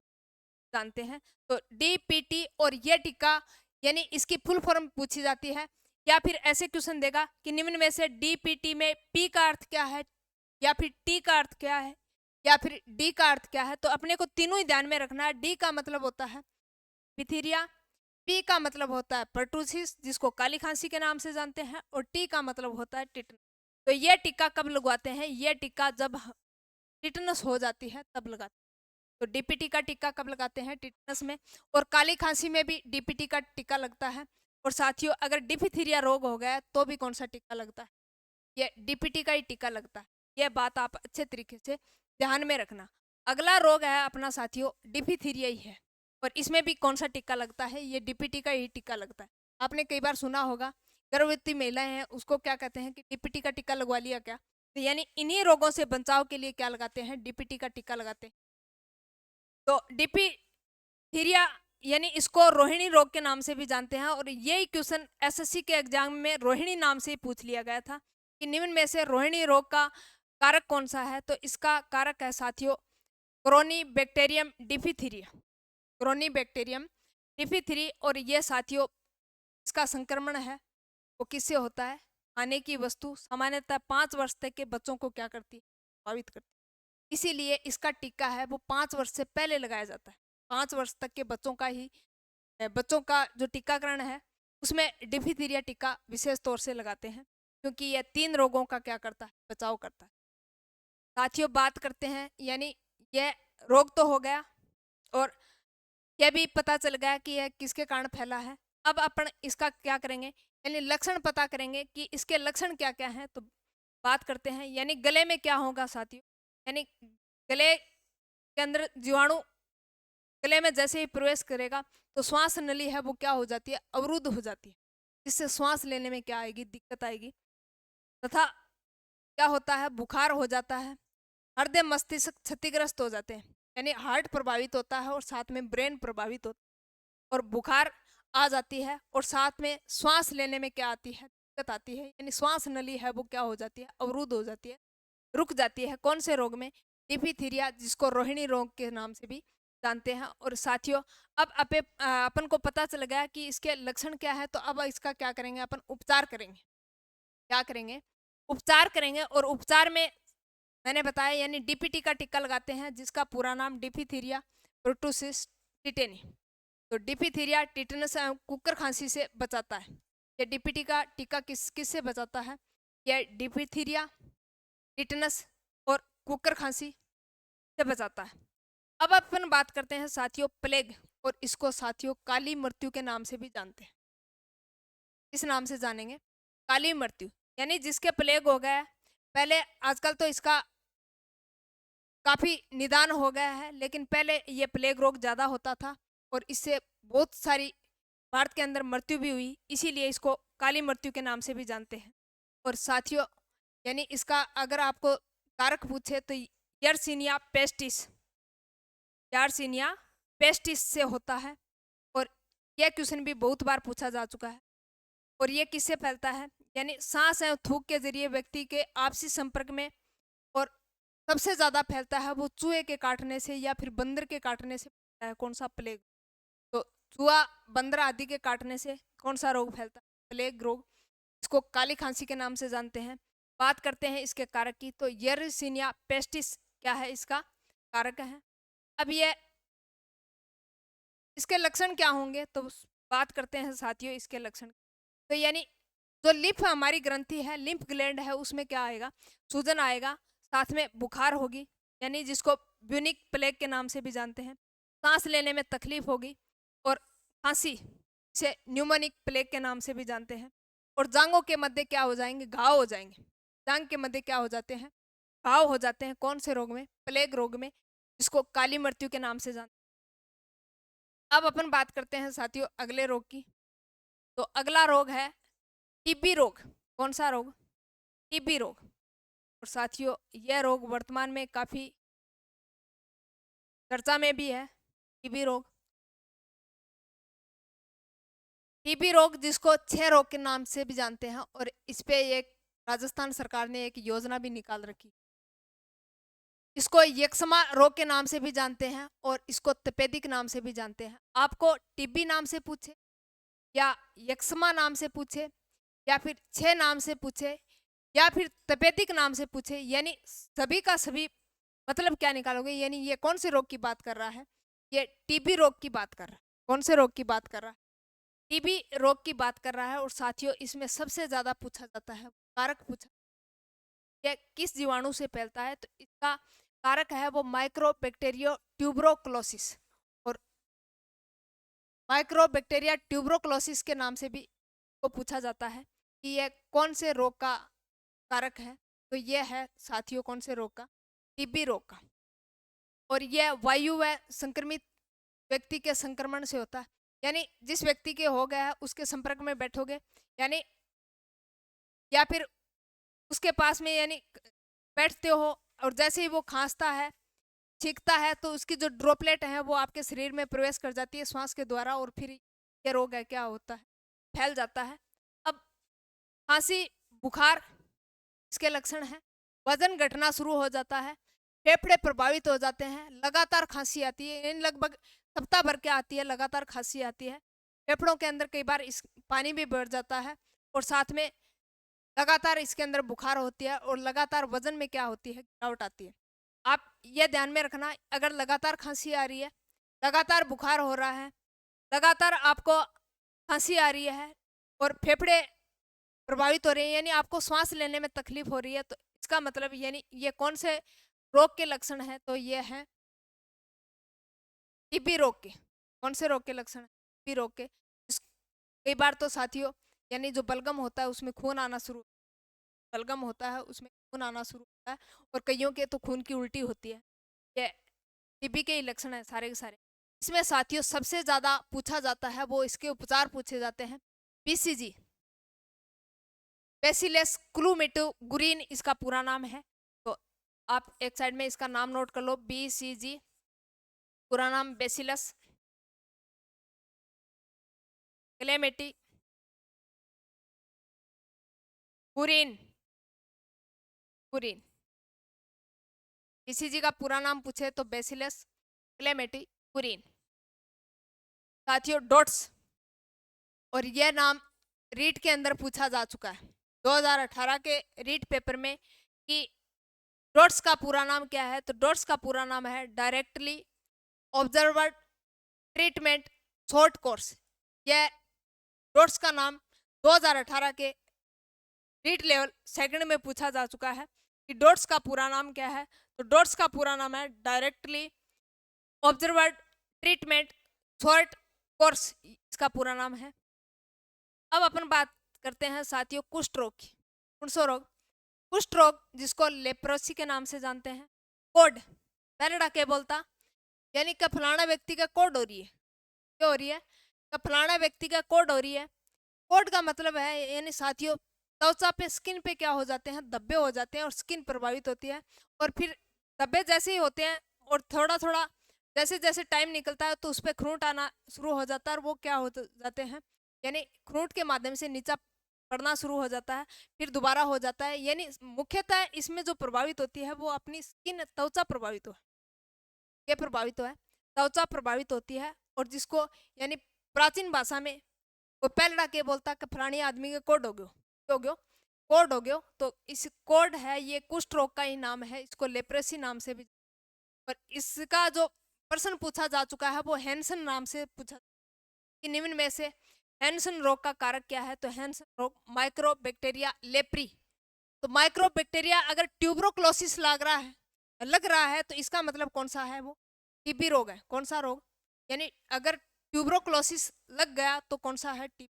जानते हैं। तो डीपीटी और ये टीका यानी इसकी फुल फॉर्म पूछी जाती है, या फिर ऐसे क्वेश्चन देगा कि निम्न में से डीपीटी में पी का अर्थ क्या है, या फिर टी का अर्थ क्या है, या फिर डी का अर्थ क्या है। तो अपने को तीनों ही ध्यान में रखना है। डी का मतलब होता है पिथीरिया, पी का मतलब होता है पर्टूसिस, जिसको काली खांसी के नाम से जानते हैं, और टी का मतलब होता है टिटन। तो ये टीका कब लगवाते हैं? ये टीका जब टिटनस हो जाती है तब लगाते हैं। तो डीपीटी का टीका कब लगाते हैं? टिटनस में। और काली खांसी में भी डीपीटी का टीका लगता है। और साथियों, अगर डिफिथीरिया रोग हो गया तो भी कौन सा टीका लगता है? ये डीपीटी का ही टीका लगता है। यह बात आप अच्छे तरीके से ध्यान में रखना। अगला रोग है अपना साथियों डिफिथीरिया ही है, और इसमें भी कौन सा टीका लगता है? ये डीपीटी का ही टीका लगता है। आपने कई बार सुना होगा गर्भवती महिलाएं हैं उसको क्या कहते हैं कि डीपीटी का टीका लगवा लिया क्या? तो यानी इन्हीं रोगों से बचाव के लिए क्या लगाते हैं? डीपीटी का टीका लगाते हैं। तो डिप्थीरिया यानी इसको रोहिणी रोग के नाम से भी जानते हैं, और यही क्वेश्चन एसएससी के एग्जाम में रोहिणी नाम से ही पूछ लिया गया था कि निम्न में से रोहिणी रोग का कारक कौन सा है? तो इसका कारक है साथियों क्रोनीबैक्टीरियम डिफिथीरिया, क्रोनीबैक्टीरियम डिफिथीरी। और ये साथियों इसका संक्रमण है वो किससे होता है? खाने की वस्तु सामान्यतः 5 वर्ष तक के बच्चों को क्या करती है? प्रभावित करती है। इसीलिए इसका टीका है वो 5 वर्ष से पहले लगाया जाता है। 5 वर्ष तक के बच्चों का ही बच्चों का जो टीकाकरण है उसमें डिफिथीरिया टीका विशेष तौर से लगाते हैं, क्योंकि यह 3 रोगों का क्या करता है? बचाव करता है। साथियों बात करते हैं, यानी यह रोग तो हो गया और यह भी पता चल गया कि यह किसके कारण फैला है। अब अपन इसका क्या करेंगे? यानी लक्षण पता करेंगे कि इसके लक्षण क्या क्या हैं। तो बात करते हैं, यानी गले में क्या होगा साथियों? यानी गले के अंदर जीवाणु गले में जैसे ही प्रवेश करेगा तो श्वास नली है वो क्या हो जाती है? अवरुद्ध हो जाती है, जिससे श्वास लेने में क्या आएगी? दिक्कत आएगी। तथा क्या होता है? बुखार हो जाता है, हृदय मस्तिष्क क्षतिग्रस्त हो जाते हैं, यानी हार्ट प्रभावित होता है और साथ में ब्रेन प्रभावित होता है, और बुखार आ जाती है, और साथ में श्वास लेने में क्या आती है? दिक्कत आती है, यानी श्वास नली है वो क्या हो जाती है? अवरुद्ध हो जाती है, रुक जाती है। कौन से रोग में? डिफिथीरिया, जिसको रोहिणी रोग के नाम से भी जानते हैं। और साथियों अब अपन को पता चल गया कि इसके लक्षण क्या है, तो अब इसका क्या करेंगे? अपन उपचार करेंगे। क्या करेंगे? उपचार करेंगे। और उपचार में मैंने बताया यानी डीपीटी का टीका लगाते हैं, जिसका पूरा नाम डिफिथीरिया पर्टूसिस टिटेनी। तो डिफिथीरिया टिटेनस कुकर खांसी से बचाता है। ये डीपीटी का टीका किससे बचाता है? यह डिफिथीरिया, टिटेनस और कुकर खांसी से बचाता है। अब अपन बात करते हैं साथियों प्लेग, और इसको साथियों काली मृत्यु के नाम से भी जानते हैं। इस नाम से जानेंगे, काली मृत्यु, यानी जिसके प्लेग हो गया। पहले आजकल तो इसका काफी निदान हो गया है, लेकिन पहले ये प्लेग रोग ज्यादा होता था और इससे बहुत सारी भारत के अंदर मृत्यु भी हुई, इसीलिए इसको काली मृत्यु के नाम से भी जानते हैं। और साथियों यानी इसका अगर आपको कारक पूछे तो यर्सिनिया पेस्टिस, यार्सिनिया पेस्टिस से होता है। और यह क्वेश्चन भी बहुत बार पूछा जा चुका है। और ये किससे फैलता है? यानी सांस एवं थूक के जरिए व्यक्ति के आपसी संपर्क में, और सबसे ज्यादा फैलता है वो चूहे के काटने से या फिर बंदर के काटने से फैलता है। कौन सा? प्लेग। तो चूहा, बंदर आदि के काटने से कौन सा रोग फैलता है? प्लेग रोग। इसको काली खांसी के नाम से जानते हैं। बात करते हैं इसके कारक की, तो यर्सिनिया पेस्टिस क्या है? इसका कारक है। अब ये इसके लक्षण क्या होंगे? तो बात करते हैं साथियों इसके लक्षण। तो यानी जो लिम्फ हमारी ग्रंथि है, लिम्फ ग्लैंड है, उसमें क्या आएगा? सूजन आएगा, साथ में बुखार होगी, यानी जिसको ब्यूनिक प्लेग के नाम से भी जानते हैं। सांस लेने में तकलीफ होगी, और खांसी से न्यूमोनिक प्लेग के नाम से भी जानते हैं। और जांघों के मध्य क्या हो जाएंगे? घाव हो जाएंगे। जांघ के मध्य क्या हो जाते हैं? घाव हो जाते हैं। कौन से रोग में? प्लेग रोग में, जिसको काली मृत्यु के नाम से जानते हैं। अब अपन बात करते हैं साथियों अगले रोग की। तो अगला रोग है टीबी रोग। कौन सा रोग? टीबी रोग। और साथियों यह रोग वर्तमान में काफी चर्चा में भी है। टीबी रोग, टीबी रोग जिसको क्षय रोग के नाम से भी जानते हैं, और इस पे एक राजस्थान सरकार ने एक योजना भी निकाल रखी। इसको यक्ष्मा रोग के नाम से भी जानते हैं और इसको तपेदिक नाम से भी जानते हैं। आपको टीबी नाम से पूछे या यक्ष्मा नाम से पूछे या फिर छह नाम से पूछे या फिर तपेदिक नाम से पूछे, यानी सभी का सभी मतलब क्या निकालोगे, यानी ये कौन से रोग की बात कर रहा है? ये टीबी रोग की बात कर रहा है। कौन से रोग की बात कर रहा है? टीबी रोग की बात कर रहा है। और साथियों, इसमें सबसे ज्यादा पूछा जाता है कारक पूछा, ये किस जीवाणु से फैलता है? तो इसका कारक है वो माइक्रोबैक्टीरियो ट्यूबरोक्लोसिस। और माइक्रोबैक्टीरिया ट्यूबरोक्लोसिस के नाम से भी को पूछा जाता है कि यह कौन से रोग का कारक है। तो यह है साथियों कौन से रोग का? टीबी रोग का। और यह वायु व संक्रमित व्यक्ति के संक्रमण से होता है, यानी जिस व्यक्ति के हो गया है उसके संपर्क में बैठोगे, यानी या फिर उसके पास में यानी बैठते हो और जैसे ही वो खांसता है, छींकता है, तो उसकी जो ड्रॉपलेट है वो आपके शरीर में प्रवेश कर जाती है श्वास के द्वारा, और फिर ये रोग है क्या होता है? फैल जाता है। अब खांसी, बुखार इसके लक्षण हैं। वजन घटना शुरू हो जाता है, फेफड़े प्रभावित हो जाते हैं, लगातार खांसी आती है, यानी लगभग सप्ताह भर के आती है, लगातार खांसी आती है। फेफड़ों के अंदर कई बार इस पानी भी बढ़ जाता है और साथ में लगातार इसके अंदर बुखार होती है और लगातार वजन में क्या होती है? गिरावट आती है। आप ये ध्यान में रखना, अगर लगातार खांसी आ रही है, लगातार बुखार हो रहा है, लगातार आपको खांसी आ रही है और फेफड़े प्रभावित हो रहे हैं, यानी आपको श्वास लेने में तकलीफ हो रही है, तो इसका मतलब यानी ये कौन से रोग के लक्षण है? तो ये है टीबी रोग के। कौन से रोग के लक्षण है? टीबी रोग के। कई बार तो साथियों यानी जो बलगम होता है उसमें खून आना शुरू, बलगम होता है उसमें खून आना शुरू होता है, और कईयों के तो खून की उल्टी होती है। ये टीबी के ही लक्षण है सारे के सारे। इसमें साथियों सबसे ज्यादा पूछा जाता है वो इसके उपचार पूछे जाते हैं। बीसीजी, बेसिलस क्लूमेटोगुरीन इसका पूरा नाम है। तो आप एक साइड में इसका नाम नोट कर लो, बीसीजी, पूरा नाम बेसिलस क्लेमेटी गुरीन। गुरीन बीसीजी का पूरा नाम पूछे तो बेसिलस क्लेमेटी गुरीन। साथियों डॉट्स, और यह नाम रीट के अंदर पूछा जा चुका है 2018 के रीट पेपर में कि डॉट्स का पूरा नाम क्या है? तो डॉट्स का पूरा नाम है डायरेक्टली ऑब्जर्वर्ड ट्रीटमेंट शॉर्ट कोर्स। यह डॉट्स का नाम 2018 के रीट लेवल सेकंड में पूछा जा चुका है कि डॉट्स का पूरा नाम क्या है? तो डॉट्स का पूरा नाम है डायरेक्टली ऑब्जर्वर्ड ट्रीटमेंट शॉर्ट कोर्स, इसका पूरा नाम है। अब अपन बात करते हैं साथियों कुष्ठ रोग की। कौन सा रोग? कुष्ठ रोग, जिसको लेप्रोसी के नाम से जानते हैं। कोड पहले क्या बोलता, यानी कि फलाना व्यक्ति का कोड हो रही है। क्या हो रही है? कि फलाना व्यक्ति का कोड हो रही है। कोड का मतलब है यानी साथियों त्वचा पे, स्किन पे क्या हो जाते हैं? धब्बे हो जाते हैं और स्किन प्रभावित होती है। और फिर धब्बे जैसे ही होते हैं और थोड़ा थोड़ा जैसे जैसे टाइम निकलता है तो उस पर खूंट आना शुरू हो जाता है, और वो क्या हो जाते हैं, यानी खूंट के माध्यम से नीचा पड़ना शुरू हो जाता है, फिर दोबारा हो जाता है। यानी मुख्यतः इसमें जो प्रभावित होती है वो अपनी स्किन, त्वचा प्रभावित हो, ये प्रभावित है, त्वचा प्रभावित होती है। और जिसको यानी प्राचीन भाषा में वो पहला के बोलता कि फलानी आदमी के कोड हो गयो, हो गयो, कोड हो गयो। तो इस कोड है, ये कुष्ठ रोग का ही नाम है, इसको लेप्रेसी नाम से भी। पर इसका जो प्रश्न पूछा जा चुका है वो हैंसन नाम से पूछा कि निम्न में से हैंसन रोग का कारक क्या है? तो हैंसन रोग माइक्रोबैक्टीरिया लेप्री। तो माइक्रोबैक्टीरिया अगर ट्यूबरोक्लोसिस लग रहा है तो इसका मतलब कौन सा है? वो टीबी रोग है। कौन सा रोग? यानी अगर ट्यूबरोक्लोसिस लग गया तो कौन सा है? टीबी।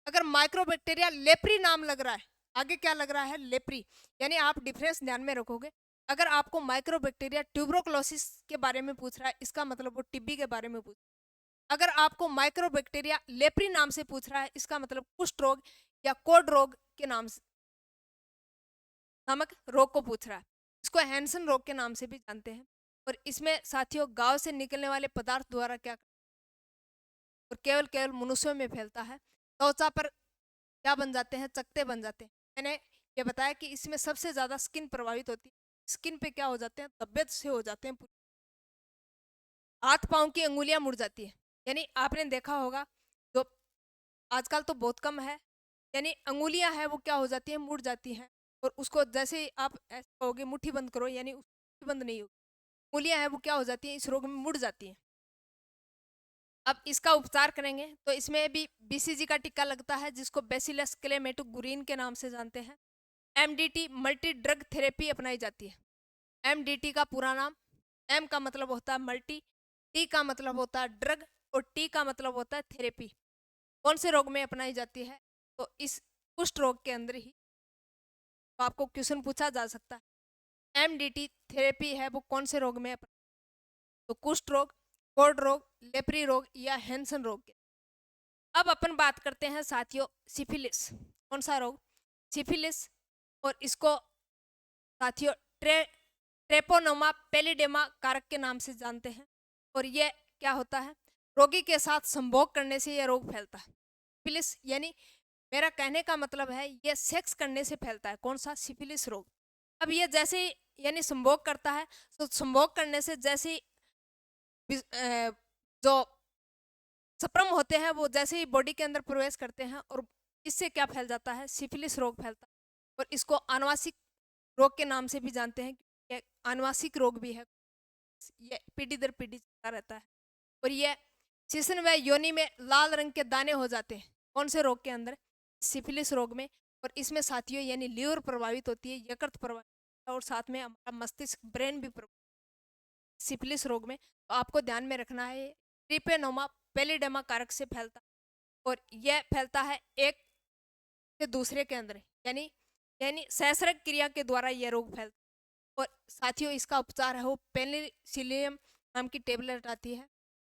अगर माइक्रोबैक्टीरिया लेप्री नाम लग रहा है, आगे क्या लग रहा है? लेप्री। यानी आप डिफरेंस ध्यान में रखोगे, अगर आपको माइक्रोबैक्टीरिया ट्यूबरोक्लोसिस के बारे में पूछ रहा है इसका मतलब वो टीबी के बारे में पूछ रहा है। अगर आपको माइक्रोबैक्टीरिया लेप्री नाम से पूछ रहा है इसका मतलब कुष्ठ रोग या कोड रोग के नाम से नामक रोग को पूछ रहा है। इसको हैंसन रोग के नाम से भी जानते हैं। और इसमें साथियों गांव से निकलने वाले पदार्थ द्वारा क्या, और केवल केवल मनुष्यों में फैलता है। त्वचा पर क्या बन जाते हैं? चकते बन जाते हैं। यानी ये बताया कि इसमें सबसे ज्यादा स्किन प्रभावित होती है। स्किन पे क्या हो जाते हैं, धब्बे से हो जाते हैं, हाथ पांव की अंगुलियां मुड़ जाती है। यानी आपने देखा होगा, जो आजकल तो बहुत कम है, यानी अंगुलियां है वो क्या हो जाती है, मुड़ जाती हैं। और उसको जैसे ही आप ऐसे कहोगे मुट्ठी बंद करो, यानी मुट्ठी बंद नहीं होगी, अंगुलियां है वो क्या हो जाती है, इस रोग में मुड़ जाती हैं। अब इसका उपचार करेंगे तो इसमें भी बीसीजी का टीका लगता है, जिसको बेसिलस क्लेमेटोगुरीन के नाम से जानते हैं। एमडीटी मल्टी ड्रग थेरेपी अपनाई जाती है। एमडीटी का पूरा नाम, एम का मतलब होता है मल्टी, टी का मतलब होता है ड्रग, और टी का मतलब होता है थेरेपी। कौन से रोग में अपनाई जाती है, तो इस कुष्ठ रोग के अंदर ही। तो आपको क्वेश्चन पूछा जा सकता है, एमडीटी थेरेपी है वो कौन से रोग में तो कुष्ठ रोग, कोर्ड रोग, लेप्री रोग या हैंसन रोग के। अब अपन बात करते हैं साथियों सिफिलिस। कौन सा रोग, सिफिलिस। और इसको साथियों ट्रेपोनोमा पेलिडेमा कारक के नाम से जानते हैं। और ये क्या होता है, रोगी के साथ संभोग करने से यह रोग फैलता है। सिफिलिस यानी, मेरा कहने का मतलब है, ये सेक्स करने से फैलता है। कौन सा, सिफिलिस रोग। अब ये जैसे ही यानी संभोग करता है, तो संभोग करने से जैसे ही जो सप्रम होते हैं वो जैसे ही बॉडी के अंदर प्रवेश करते हैं, और इससे क्या फैल जाता है, सिफिलिस रोग फैलता है। और इसको आनुवांशिक रोग के नाम से भी जानते हैं। ये आनुवांशिक रोग भी है, ये पीढ़ी दर पीढ़ी चलता रहता है। और ये शिशन व योनि में लाल रंग के दाने हो जाते हैं। कौन से रोग के अंदर, सिफिलिस रोग में। और इसमें साथियों यानी लीवर प्रभावित होती है, यकृत प्रभावित, और साथ में हमारा मस्तिष्क ब्रेन भी सिफिलिस रोग में। तो आपको ध्यान में रखना है, ट्रिपेनोमा पेलिडेमा कारक से फैलता है, और यह फैलता है एक से दूसरे के अंदर, यानी यानी सहस्रक क्रिया के द्वारा यह रोग फैलता है। और साथियों इसका उपचार है वो पेनिसिलियम नाम की टेबलेट आती है,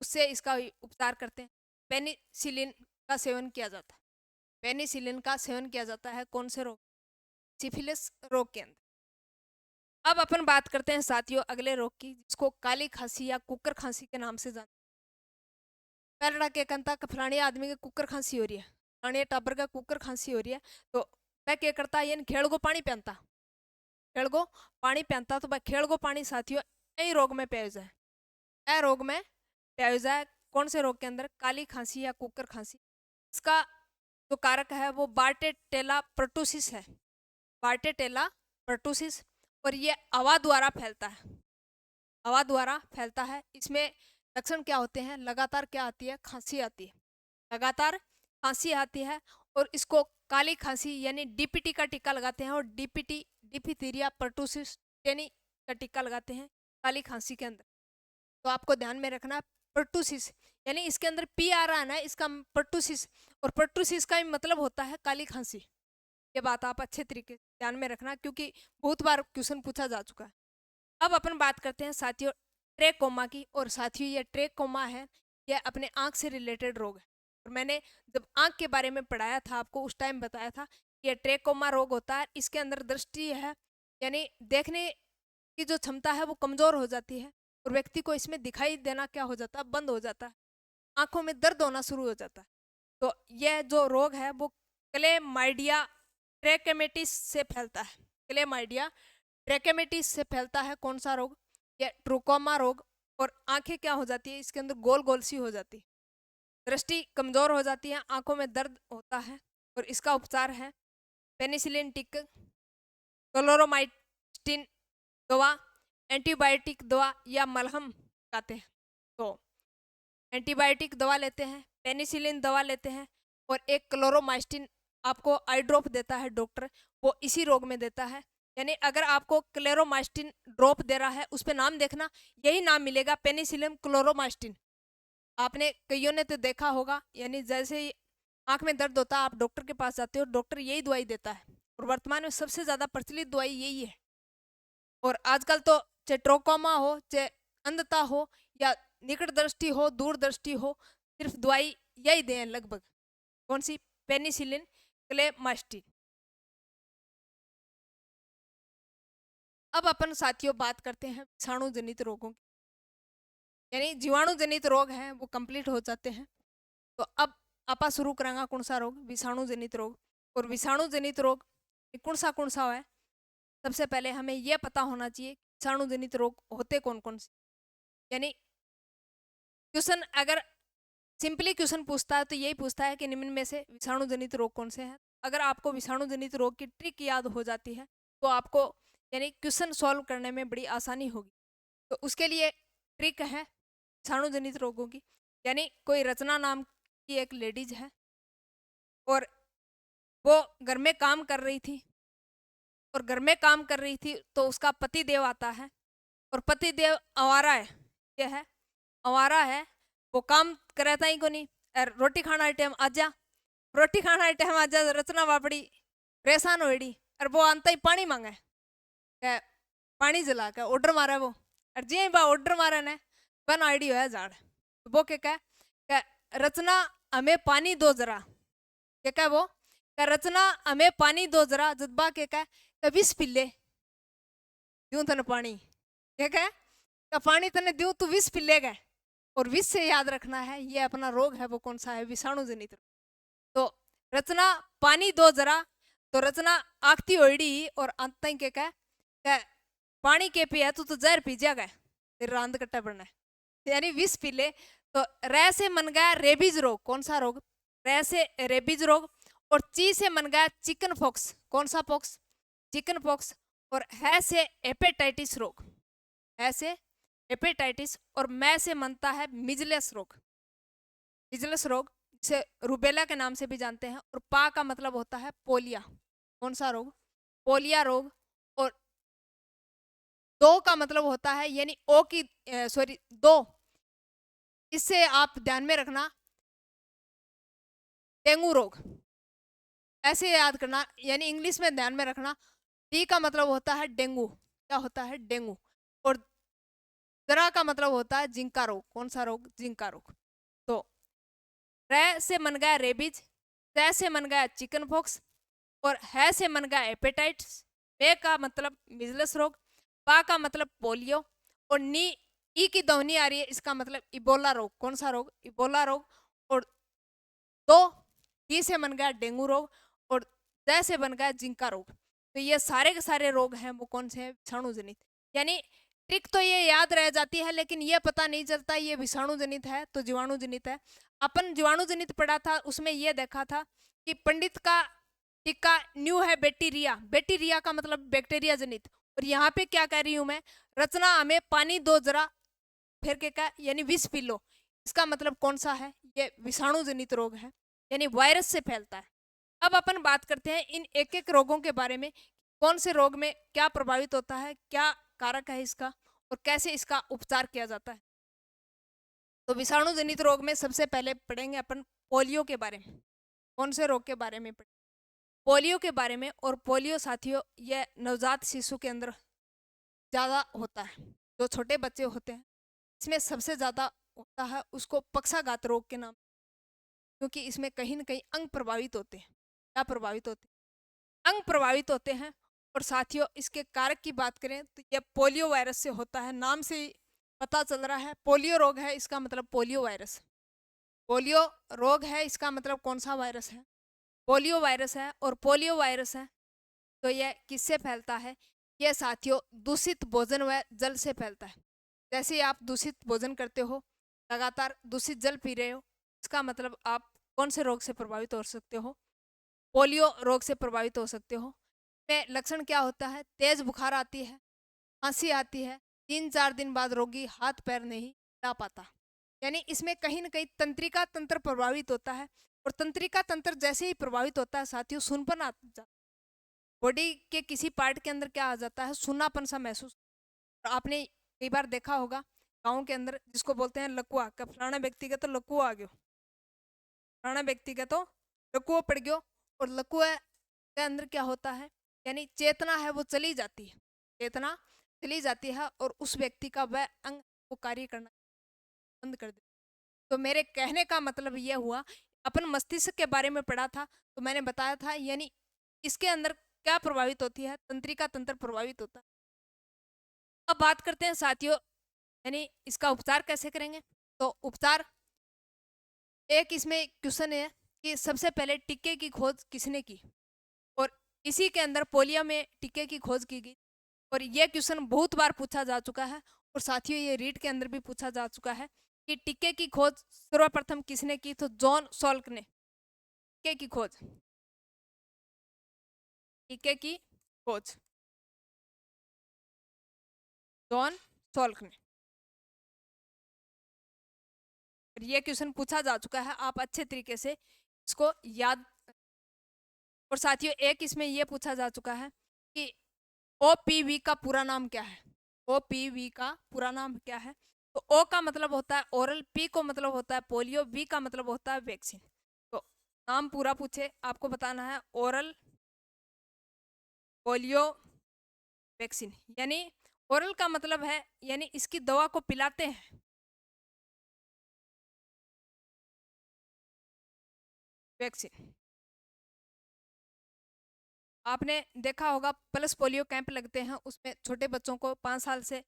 उससे इसका उपचार करते हैं। पेनिसिलिन का सेवन किया जाता है। पेनिसिलिन का सेवन किया जाता है कौन से रोग, सिफिलिस रोग के अंदर। अब अपन बात करते हैं साथियों अगले रोग की, जिसको काली खांसी या कुकर खांसी के नाम से जानते हैं। पैरड़ा के कंता फलाने आदमी के कुकर खांसी हो रही है, फलाने टाबर का कुकर खांसी हो रही है, तो वह क्या करता है, यानी खेड़ को पानी पहनता, खेड़ को पानी पहनता, तो वह खेड़ को पानी साथियों यही रोग में प्याज है, यह रोग में प्याज है। कौन से रोग के अंदर, काली खांसी या कुकर खांसी। इसका जो कारक है वो बार्टेटेला पर्टुसिस है, बार्टेटेला पर्टुसिस। और ये हवा द्वारा फैलता है, हवा द्वारा फैलता है। इसमें लक्षण क्या होते हैं, लगातार क्या आती है, खांसी आती है, लगातार खांसी आती है। और इसको काली खांसी यानी डीपीटी का टीका लगाते हैं, और डीपीटी डिफिथीरिया पर्टुसिस यानी का टीका लगाते हैं काली खांसी के अंदर। तो आपको ध्यान में रखना, पर्टुसिस यानी इसके अंदर पी आ रहा है ना, इसका पर्टुसिस, और पर्टुसिस का भी मतलब होता है काली खांसी। ये बात आप अच्छे तरीके से ध्यान में रखना, क्योंकि बहुत बार क्वेश्चन पूछा जा चुका है। अब अपन बात करते हैं साथियों ट्रेकोमा की। और साथियों ये ट्रेकोमा है, यह अपने आंख से रिलेटेड रोग है। और मैंने जब आंख के बारे में पढ़ाया था आपको, उस टाइम बताया था कि यह ट्रेकोमा रोग होता है। इसके अंदर दृष्टि है, यानी देखने की जो क्षमता है वो कमजोर हो जाती है, और व्यक्ति को इसमें दिखाई देना क्या हो जाता है, बंद हो जाता है, आंखों में दर्द होना शुरू हो जाता है। तो यह जो रोग है वो क्लेमाइडिया ट्रेकेमेटिस से फैलता है, क्लेमाइडिया ट्रेकेमेटिस से फैलता है। कौन सा रोग, ये ट्रोकोमा रोग। और आंखें क्या हो जाती है, इसके अंदर गोल गोल सी हो जाती है, दृष्टि कमजोर हो जाती है, आंखों में दर्द होता है। और इसका उपचार है पेनिसिलिन टिक, क्लोरोमाइस्टिन दवा, एंटीबायोटिक दवा या मलहम लगाते हैं। तो एंटीबायोटिक दवा लेते हैं, पेनिसिलिन दवा लेते हैं, और एक क्लोरोमाइस्टिन आपको आई ड्रॉप देता है डॉक्टर, वो इसी रोग में देता है। यानी अगर आपको क्लोरोमाइस्टिन ड्रॉप दे रहा है, उस पर नाम देखना, यही नाम मिलेगा पेनिसिलिन क्लोरोमाइस्टिन। आपने कईयों ने तो देखा होगा, यानी जैसे ही आंख में दर्द होता है आप डॉक्टर के पास जाते हो, डॉक्टर यही दवाई देता है, और वर्तमान में सबसे ज्यादा प्रचलित दवाई यही है। और आजकल तो चाहे ट्रोकोमा हो, चाहे अंधता हो, या निकट दृष्टि हो, दूर दृष्टि हो, सिर्फ दवाई यही दें लगभग। कौन सी, पेनिसिलिन क्लेमास्टिन। अब अपन साथियों बात करते हैं विषाणु जनित रोगों की, यानी जीवाणु जनित रोग हैं वो कंप्लीट हो जाते हैं। तो अब आपा शुरू करांगा कौन सा रोग, विषाणु जनित रोग। और विषाणु जनित रोग कौन सा है, सबसे पहले हमें यह पता होना चाहिए विषाणु जनित रोग होते कौन कौन से। यानी क्वेश्चन अगर सिंपली क्वेश्चन पूछता है तो यही पूछता है कि निम्न में से विषाणु जनित रोग कौन से हैं। अगर आपको विषाणु जनित रोग की ट्रिक याद हो जाती है तो आपको यानी क्वेश्चन सॉल्व करने में बड़ी आसानी होगी। तो उसके लिए ट्रिक है विषाणु जनित रोगों की। यानी कोई रचना नाम की एक लेडीज है और वो घर में काम कर रही थी, और घर में काम कर रही थी तो उसका पति देव आता है, और पति देव आवारा है, क्या है, आवारा है, वो काम करता ही को नहीं। रोटी खाना टाइम आजा, रोटी खाना टाइम आजा, रचना बापड़ी परेशान होड़ी, और वो आंता ही पानी मांगे, पानी जला के ऑर्डर मारे वो, और जी बा ऑर्डर मारे ने बन आईडी है झाड़। वो क्या रचना हमें पानी दो जरा, क्या वो क्या रचना हमें पानी दो जरा, जज्बा क्या विष पी ले दूं तने पानी, क्या पानी तने दूं तू विष पी लेगा। और विष से याद रखना है ये अपना रोग है वो कौन सा है, विषाणु जनित। तो रचना पानी दो जरा, तो रचना आखती होड़ी और अंत क्या पानी के पिया तू तो जहर पी जाएगा, तेरे रांद कट्टा पड़ना है, यानी विष पी ले। तो रे से मन गया रेबीज रोग, कौन सा रोग, रे से रेबीज रोग। और ची से मन गया चिकन पॉक्स, कौन सा पॉक्स, चिकन पॉक्स। और है से हेपेटाइटिस रोग, है से हेपेटाइटिस। और मैं से मनता है मिजलेस रोग, मिजलेस रोग से रूबेला के नाम से भी जानते हैं। और पा का मतलब होता है पोलिया, कौन सा रोग, पोलिया रोग। और दो का मतलब होता है यानी ओ की सॉरी दो, इससे आप ध्यान में रखना डेंगू रोग, ऐसे याद करना, यानी इंग्लिश में ध्यान में रखना। डी का मतलब होता है डेंगू, क्या होता है डेंगू। और जरा का मतलब होता है जिंका रोग, कौन सा रोग, जिंका रोग। तो रे से मन गया रेबीज, से मन गया चिकन पॉक्स, और है से मन गया हेपेटाइटिस, बे का मतलब मिजलस रोग, पा का मतलब पोलियो, और नी ई की ध्वनि आ रही है, इसका मतलब इबोला रोग, कौन सा रोग, इबोला रोग। और दो डी से बन गया डेंगू रोग, और द से बन गया जिंका रोग। तो ये सारे के सारे रोग हैं वो कौन से हैं, विषाणु जनित। यानी ट्रिक तो ये याद रह जाती है लेकिन ये पता नहीं चलता ये विषाणु जनित है तो जीवाणु जनित है। अपन जीवाणु जनित पढ़ा था, उसमें ये देखा था कि पंडित का टीका न्यू है बैक्टीरिया, बैक्टीरिया का मतलब बैक्टीरिया जनित। और यहाँ पे क्या कह रही हूं मैं, रचना हमें पानी दो जरा, फिर क्या यानी विष पी लो, इसका मतलब कौन सा है, ये विषाणु जनित रोग है, यानी वायरस से फैलता है। अब अपन बात करते हैं इन एक एक रोगों के बारे में, कौन से रोग में क्या प्रभावित होता है, क्या कारक है इसका, और कैसे इसका उपचार किया जाता है। तो विषाणु जनित रोग में सबसे पहले पढ़ेंगे अपन पोलियो के बारे में, कौन से रोग के बारे में पढ़ेंगे, पोलियो के बारे में। और पोलियो साथियों यह नवजात शिशु के अंदर ज़्यादा होता है, जो छोटे बच्चे होते हैं इसमें सबसे ज़्यादा होता है, उसको पक्षाघात रोग के नाम, क्योंकि इसमें कहीं न कहीं अंग प्रभावित होते हैं। क्या प्रभावित होते हैं, अंग प्रभावित होते हैं। और साथियों इसके कारक की बात करें तो यह पोलियो वायरस से होता है, नाम से ही पता चल रहा है पोलियो रोग है, इसका मतलब पोलियो वायरस, पोलियो रोग है इसका मतलब कौन सा वायरस है, पोलियो वायरस है। और पोलियो वायरस है तो यह किससे फैलता है, यह साथियों दूषित भोजन व जल से फैलता है। जैसे ही आप दूषित भोजन करते हो, लगातार दूषित जल पी रहे हो, इसका मतलब आप कौन से रोग से प्रभावित हो सकते हो, पोलियो रोग से प्रभावित हो सकते हो। में लक्षण क्या होता है, तेज बुखार आती है, खांसी आती है, 3-4 दिन बाद रोगी हाथ पैर नहीं हिला पाता, यानी इसमें कहीं न कहीं तंत्रिका तंत्र प्रभावित होता है। और तंत्रिका तंत्र जैसे ही प्रभावित होता है साथियों, सूनपन आ जाता है, बॉडी के किसी पार्ट के अंदर क्या आ जाता है, सूनापन सा महसूस। और आपने कई बार देखा होगा गाँव के अंदर जिसको बोलते हैं लकुआ, का फलाना व्यक्ति का तो लकुआ आ गयो, फलाना व्यक्ति का तो लकुआ पड़ गयो। और लकुआ के अंदर क्या होता है, यानी चेतना है वो चली जाती है, चेतना चली जाती है और उस व्यक्ति का वह अंग वो कार्य करना बंद कर देता। तो मेरे कहने का मतलब यह हुआ, अपन मस्तिष्क के बारे में पढ़ा था तो मैंने बताया था, यानी इसके अंदर क्या प्रभावित होती है, तंत्रिका तंत्र प्रभावित होता है। अब बात करते हैं साथियों, यानी इसका उपचार कैसे करेंगे। तो उपचार एक इसमें क्वेश्चन है कि सबसे पहले टीके की खोज किसने की, और इसी के अंदर पोलियो में टीके की खोज की गई और ये क्वेश्चन बहुत बार पूछा जा चुका है और साथियों ये रीट के अंदर भी पूछा जा चुका है कि टीके की खोज सर्वप्रथम किसने की, तो जॉन सॉल्क ने टीके की खोज, टीके की खोज जॉन सॉल्क ने। ये क्वेश्चन पूछा जा चुका है, आप अच्छे तरीके से इसको याद। और साथियों एक इसमें यह पूछा जा चुका है कि ओपीवी का पूरा नाम क्या है, ओपीवी का पूरा नाम क्या है। तो ओ का मतलब होता है ओरल, पी को मतलब होता है पोलियो, वी का मतलब होता है वैक्सीन। तो नाम पूरा पूछे आपको बताना है ओरल पोलियो वैक्सीन, यानी ओरल का मतलब है यानी इसकी दवा को पिलाते हैं, वैक्सीन। आपने देखा होगा पल्स पोलियो कैंप लगते हैं, उसमें छोटे बच्चों को 5 साल से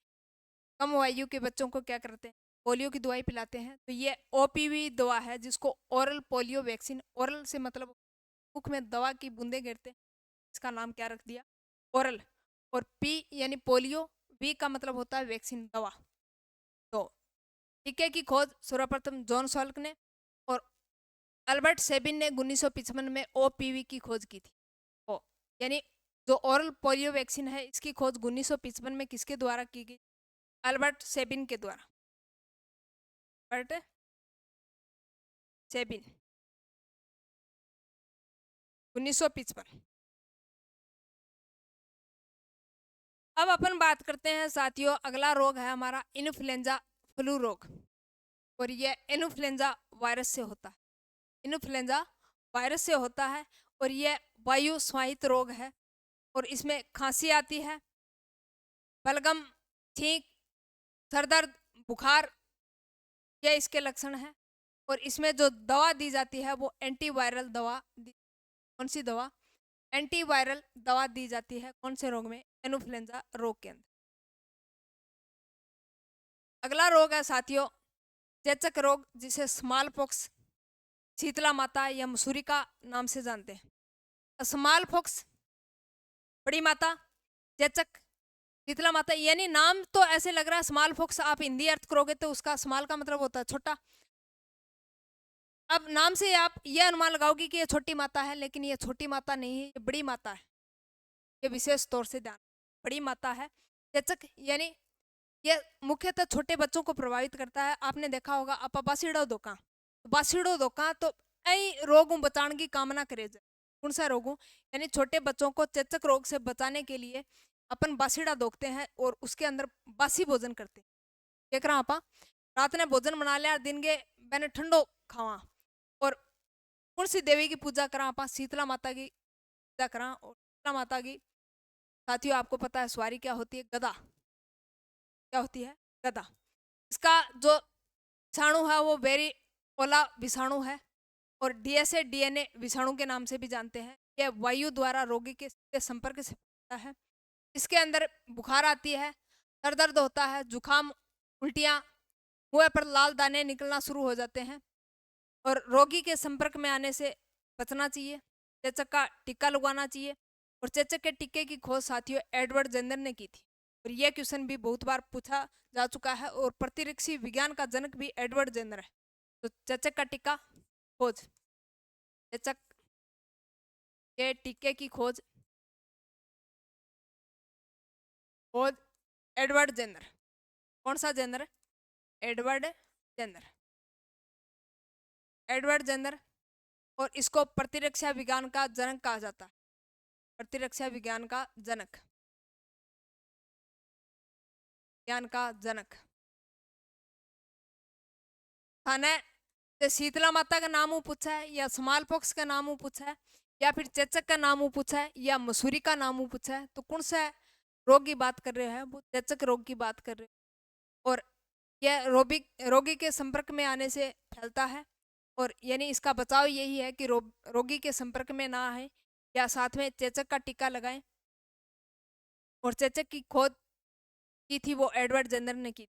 कम आयु के बच्चों को क्या करते हैं, पोलियो की दवाई पिलाते हैं। तो ये ओपीवी दवा है जिसको ओरल पोलियो वैक्सीन, ओरल से मतलब मुख में दवा की बूंदे गिरते हैं, इसका नाम क्या रख दिया, ओरल। और पी यानी पोलियो, वी का मतलब होता है वैक्सीन, दवा। तो टीके की खोज सर्वप्रथम जॉन सॉल्क ने और अल्बर्ट सेबिन ने 1955 में ओपीवी की खोज की थी। ओ यानी जो ओरल पोलियो वैक्सीन है इसकी खोज 1955 में किसके द्वारा की गई, अल्बर्ट सेबिन के द्वारा, अल्बर्ट सेबिन 1955। अब अपन बात करते हैं साथियों, अगला रोग है हमारा इन्फ्लुएंजा फ्लू रोग और ये इन्फ्लुएंजा वायरस से होता है, इन्फ्लुएंजा वायरस से होता है और ये वायु स्वाहित रोग है और इसमें खांसी आती है, बलगम, छींक, सरदर्द, बुखार, ये इसके लक्षण हैं। और इसमें जो दवा दी जाती है वो एंटीवायरल दवा, कौन सी दवा, एंटीवायरल दवा दी जाती है, कौन से रोग में, इन्फ्लुएंजा रोग के अंदर। अगला रोग है साथियों चेचक रोग, जिसे स्मॉल पॉक्स, शीतला माता या मसूरी का नाम से जानते हैं। स्मॉल पॉक्स बड़ी माता, चेचक शीतला माता, यानी नाम तो ऐसे लग रहा है स्मॉल पॉक्स, आप हिंदी अर्थ करोगे तो उसका स्मॉल का मतलब होता है छोटा। अब नाम से आप यह अनुमान लगाओगे कि ये छोटी माता है, लेकिन ये छोटी माता नहीं है, ये बड़ी माता है, ये विशेष तौर से ध्यान, बड़ी माता है। चेचक यानी ये मुख्यतः छोटे बच्चों को प्रभावित करता है। आपने देखा होगा आप बासीड़ो धोखा, बासीड़ो धोखा तो ऐ रोगों बचाने की कामना करे जाए, कौन सा रोगों, यानी छोटे बच्चों को चेचक रोग से बचाने के लिए अपन बासीड़ा धोखते हैं और उसके अंदर बासी भोजन करते हैं। देख रहा आप रात ने भोजन बना लिया, दिन के मैंने ठंडो खावा और कौन सी देवी की पूजा करा आप, शीतला माता की पूजा करा। और शीतला माता की साथियों आपको पता है सवारी क्या होती है, गदा, क्या होती है, गदा। इसका जो विषाणु है वो वेरी ओला विषाणु है और डीएसए डीएनए विषाणु के नाम से भी जानते हैं। यह वायु द्वारा रोगी के सीधे संपर्क से होता है। इसके अंदर बुखार आती है, सर दर्द होता है, जुखाम, उल्टियाँ, मुंह पर लाल दाने निकलना शुरू हो जाते हैं और रोगी के संपर्क में आने से बचना चाहिए। चेचक का टीका लगवाना चाहिए और चेचक के टीके की खोज साथियों एडवर्ड जेनर ने की थी और यह क्वेश्चन भी बहुत बार पूछा जा चुका है और प्रतिरक्षी विज्ञान का जनक भी एडवर्ड जेनर है। तो चेचक का टीका खोज, चेचक के टीके की खोज एडवर्ड जेनर, कौन सा Jenner, Edward Jenner, Edward Jenner. और इसको प्रतिरक्षा विज्ञान का जनक कहा जाता है, प्रतिरक्षा विज्ञान का जनक, ज्ञान का जनक। थाने से शीतला माता का नाम पूछा है या स्मॉल पॉक्स का नाम पूछा है या फिर चेचक का नाम पूछा है या मसूरी का नाम पूछा है, तो कौन सा रोग की बात कर रहे हैं, वो चेचक रोग की बात कर रहे हैं। और यह रोगी के संपर्क में आने से फैलता है और यानी इसका बचाव यही है कि रोगी के संपर्क में ना आए या साथ में चेचक का टीका लगाएं। और चेचक की खोज की थी वो एडवर्ड जेनर ने की।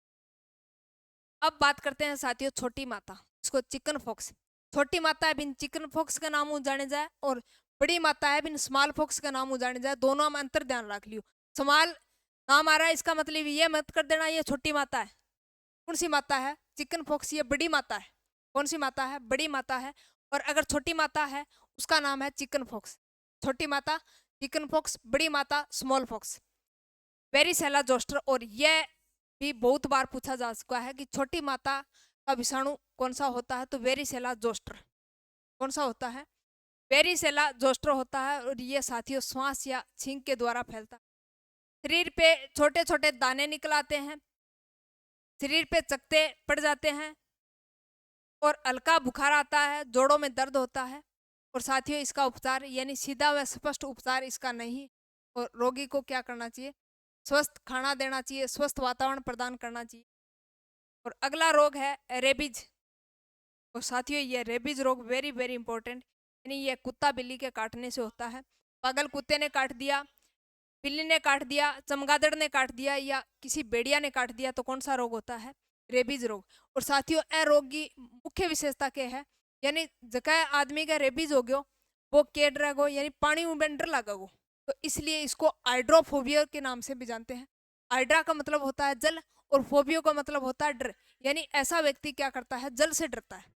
अब बात करते हैं साथियों छोटी माता, इसको चिकन फॉक्स, छोटी माता बिन चिकन फॉक्स का नाम जाने जाए और बड़ी माता है, बिन स्मॉल पॉक्स का नाम उजाने जाए, दोनों में अंतर ध्यान रख लियो। स्मॉल नाम आ रहा है, इसका मतलब ये मत कर देना ये छोटी माता है। कौन सी माता है? चिकन पॉक्स, ये बड़ी माता है। कौन सी माता है? बड़ी माता है। और अगर छोटी माता है उसका नाम है चिकन पॉक्स। छोटी माता चिकन पॉक्स, बड़ी माता स्मॉल पॉक्स। Varicella zoster. और यह भी बहुत बार पूछा जा चुका है कि छोटी माता का विषाणु कौन सा होता है, तो वेरिसेला जोस्टर। कौन सा होता है? वेरिसेला जोस्टर होता है। और ये साथियों श्वास या छींक के द्वारा फैलता है। शरीर पे छोटे छोटे दाने निकल आते हैं, शरीर पे चकते पड़ जाते हैं, और हल्का बुखार आता है, जोड़ों में दर्द होता है। और साथियों इसका उपचार यानी सीधा व स्पष्ट उपचार इसका नहीं। और रोगी को क्या करना चाहिए? स्वस्थ खाना देना चाहिए, स्वस्थ वातावरण प्रदान करना चाहिए। और अगला रोग है रेबीज। और साथियों ये रेबीज रोग वेरी वेरी इंपॉर्टेंट, यानी ये कुत्ता बिल्ली के काटने से होता है। पागल कुत्ते ने काट दिया, बिल्ली ने काट दिया, चमगादड़ ने काट दिया, या किसी भेड़िया ने काट दिया, तो कौन सा रोग होता है? रेबीज रोग। और साथियों ए रोग की मुख्य विशेषता क्या है? यानी जगह आदमी का रेबीज हो गयो, वो के डर गो, यानी पानी में डर लगा गो, तो इसलिए इसको हाइड्रोफोबिया के नाम से भी जानते हैं। हाइड्रा का मतलब होता है जल, और फोबियो का मतलब होता है डर, यानी ऐसा व्यक्ति क्या करता है? जल से डरता है।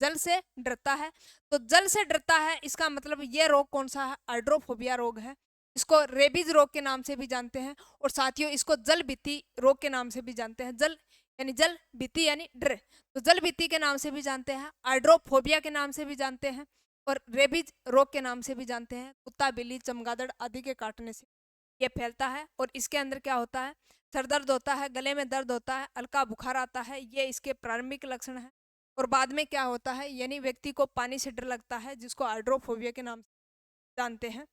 जल से डरता है, तो जल से डरता है इसका मतलब ये रोग कौन सा है? हाइड्रोफोबिया रोग है। इसको रेबीज रोग के नाम से भी जानते हैं। और साथियों इसको जल भीति रोग के नाम से भी जानते हैं। जल यानी जल, भीति यानी डर, तो जल भीति के नाम से भी जानते हैं, हाइड्रोफोबिया के नाम से भी जानते हैं, और रेबीज रोग के नाम से भी जानते हैं। कुत्ता बिल्ली चमगादड़ आदि के काटने से ये फैलता है। और इसके अंदर क्या होता है? सर दर्द होता है, गले में दर्द होता है, हल्का बुखार आता है, ये इसके प्रारंभिक लक्षण है। और बाद में क्या होता है? यानी व्यक्ति को पानी से डर लगता है, जिसको हाइड्रोफोबिया के नाम से जानते हैं।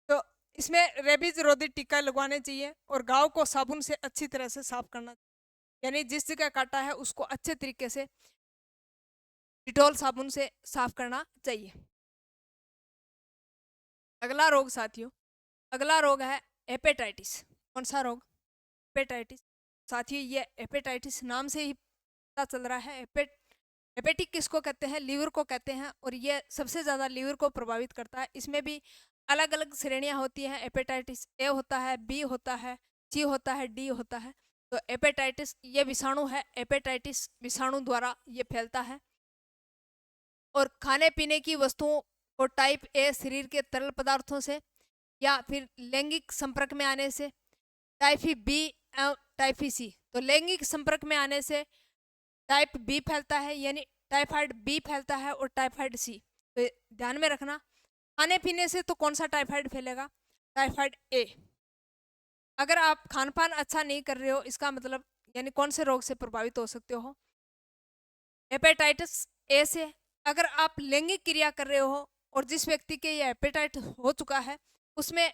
तो इसमें रेबीज रोधी टीका लगवाने चाहिए, और घाव को साबुन से अच्छी तरह से साफ करना चाहिए। यानी जिस जगह काटा है उसको अच्छे तरीके से डिटॉल साबुन से साफ करना चाहिए। अगला रोग साथियों, अगला रोग है हेपेटाइटिस। कौन सा रोग? हेपेटाइटिस। साथियों ये हेपेटाइटिस नाम से ही पता चल रहा है। हेपेटिक किसको कहते हैं? लीवर को कहते हैं। और ये सबसे ज़्यादा लीवर को प्रभावित करता है। इसमें भी अलग अलग श्रेणियां होती हैं। हेपेटाइटिस ए होता है, बी होता है, सी होता है, डी होता है। तो हेपेटाइटिस ये विषाणु है, हेपेटाइटिस विषाणु द्वारा ये फैलता है। और खाने पीने की वस्तुओं को टाइप ए शरीर के तरल पदार्थों से, या फिर लैंगिक संपर्क में आने से, टाइफी बी, टाइफी सी। तो लैंगिक संपर्क में आने से टाइप बी फैलता है, यानी टाइफाइड बी फैलता है, और टाइफाइड सी। तो ध्यान में रखना, खाने पीने से तो कौन सा टाइफाइड फैलेगा? टाइफाइड ए। अगर आप खान पान अच्छा नहीं कर रहे हो, इसका मतलब यानी कौन से रोग से प्रभावित हो सकते हो? हेपेटाइटिस ए से। अगर आप लैंगिक क्रिया कर रहे हो और जिस व्यक्ति के ये हेपेटाइटिस हो चुका है उसमें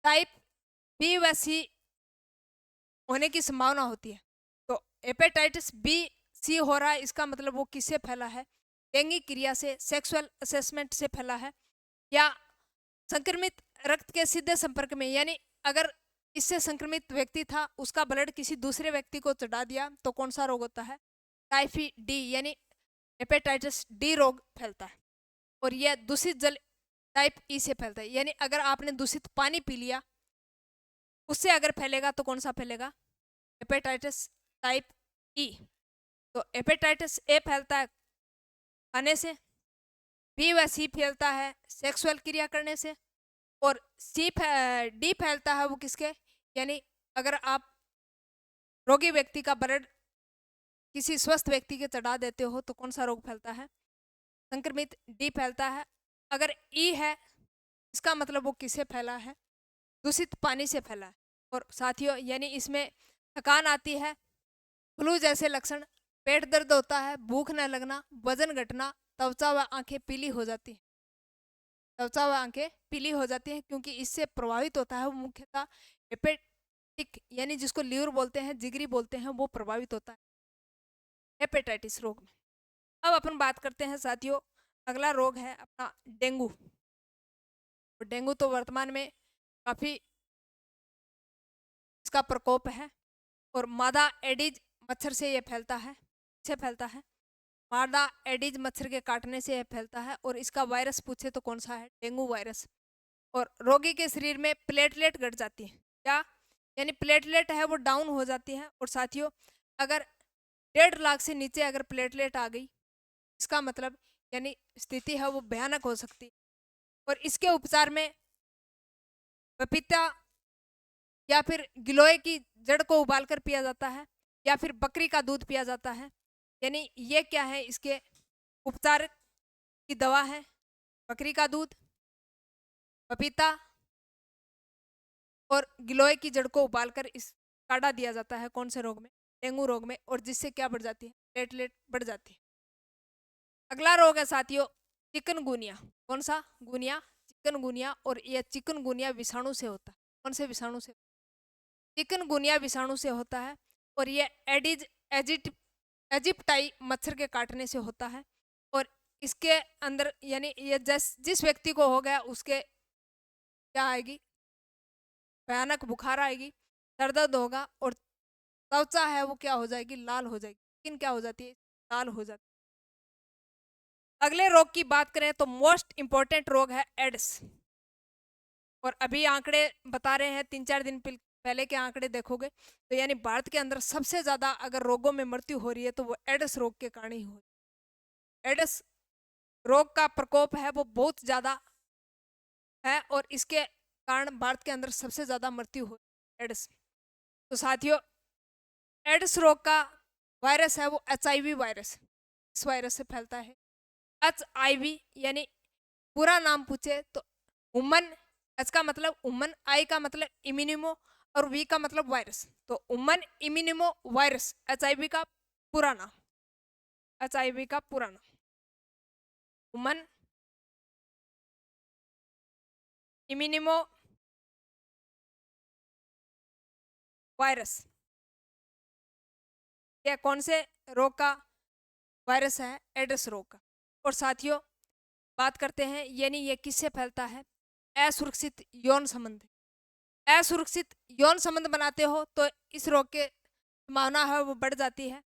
टाइप बी व सी होने की संभावना होती है। तो हेपेटाइटिस बी सी हो रहा है, इसका मतलब वो किससे फैला है? लैंगिक क्रिया से, सेक्सुअल असेसमेंट से फैला है, या संक्रमित रक्त के सीधे संपर्क में, यानी अगर इससे संक्रमित व्यक्ति था उसका ब्लड किसी दूसरे व्यक्ति को चढ़ा दिया, तो कौन सा रोग होता है? टाइफी डी यानी हेपेटाइटिस डी रोग फैलता है। और यह दूषित जल टाइप ई से फैलता है, यानी अगर आपने दूषित पानी पी लिया उससे अगर फैलेगा तो कौन सा फैलेगा? हेपेटाइटिस टाइप ई। तो हेपेटाइटिस ए फैलता है खाने से, बी व सी फैलता है सेक्सुअल क्रिया करने से, और डी फैलता है वो किसके? यानी अगर आप रोगी व्यक्ति का ब्लड किसी स्वस्थ व्यक्ति के चढ़ा देते हो तो कौन सा रोग फैलता है? संक्रमित डी फैलता है। अगर ई है इसका मतलब वो किससे फैला है? दूषित पानी से फैला है। और साथियों यानी इसमें थकान आती है, फ्लू जैसे लक्षण, पेट दर्द होता है, भूख न लगना, वजन घटना, त्वचा व आंखें पीली हो जाती है। त्वचा व आंखें पीली हो जाती हैं क्योंकि इससे प्रभावित होता है वो मुख्यतः हेपेटिक यानी जिसको लीवर बोलते हैं, जिगरी बोलते हैं, वो प्रभावित होता है हेपेटाइटिस रोग में। अब अपन बात करते हैं साथियों, अगला रोग है अपना डेंगू। डेंगू तो वर्तमान में काफ़ी इसका प्रकोप है, और मादा एडिज मच्छर से ये फैलता है। से फैलता है मादा एडिज मच्छर के काटने से यह फैलता है और इसका वायरस पूछे तो कौन सा है, डेंगू वायरस। और रोगी के शरीर में प्लेटलेट घट जाती है, क्या, यानी प्लेटलेट है वो डाउन हो जाती है। और साथियों अगर 1.5 लाख से नीचे अगर प्लेटलेट आ गई, इसका मतलब यानी स्थिति है वो भयानक हो सकती है। और इसके उपचार में पपीता या फिर गिलोय की जड़ को उबालकर पिया जाता है, या फिर बकरी का दूध पिया जाता है। यानी ये क्या है, इसके उपचार की दवा है, बकरी का दूध, पपीता और गिलोय की जड़ को उबालकर इस काढ़ा दिया जाता है। कौन से रोग में, डेंगू रोग में, और जिससे क्या बढ़ जाती है, प्लेटलेट बढ़ जाती है। अगला रोग है साथियों चिकनगुनिया। कौन सा, गुनिया, चिकनगुनिया। और यह चिकनगुनिया विषाणु से होता है। कौन से विषाणु से, चिकनगुनिया विषाणु से होता है। और यह एडिज एजिप्टाई मच्छर के काटने से होता है। और इसके अंदर यानी ये जिस व्यक्ति को हो गया उसके क्या आएगी, भयानक बुखार आएगी, सर दर्द होगा, और त्वचा है वो क्या हो जाएगी, लाल हो जाएगी, स्किन क्या हो जाती है, लाल हो जाती है। अगले रोग की बात करें तो मोस्ट इंपॉर्टेंट रोग है एड्स। और अभी आंकड़े बता रहे हैं, 3-4 दिन पहले के आंकड़े देखोगे तो यानी भारत के अंदर सबसे ज्यादा अगर रोगों में मृत्यु हो रही है तो वो एड्स रोग के कारण ही हो रही है। एड्स रोग का प्रकोप है वो बहुत ज्यादा है और इसके कारण भारत के अंदर सबसे ज्यादा मृत्यु हो एड्स। तो साथियों एड्स रोग का वायरस है वो HIV वायरस, इस वायरस से फैलता है। HIV यानी पूरा नाम पूछे तो उमन, एच का मतलब उमन, आई का मतलब इम्यूनिमो और वी का मतलब वायरस। तो उमन इम्यूनिमो वायरस HIV का पूरा नाम, HIV का पूरा नाम उमन इम्यूनिमो वायरस। यह कौन से रोग का वायरस है, एड्स रोग का। और साथियों बात करते हैं यानी ये किससे फैलता है, असुरक्षित यौन संबंध। असुरक्षित यौन संबंध बनाते हो तो इस रोग के संभावना है वो बढ़ जाती है।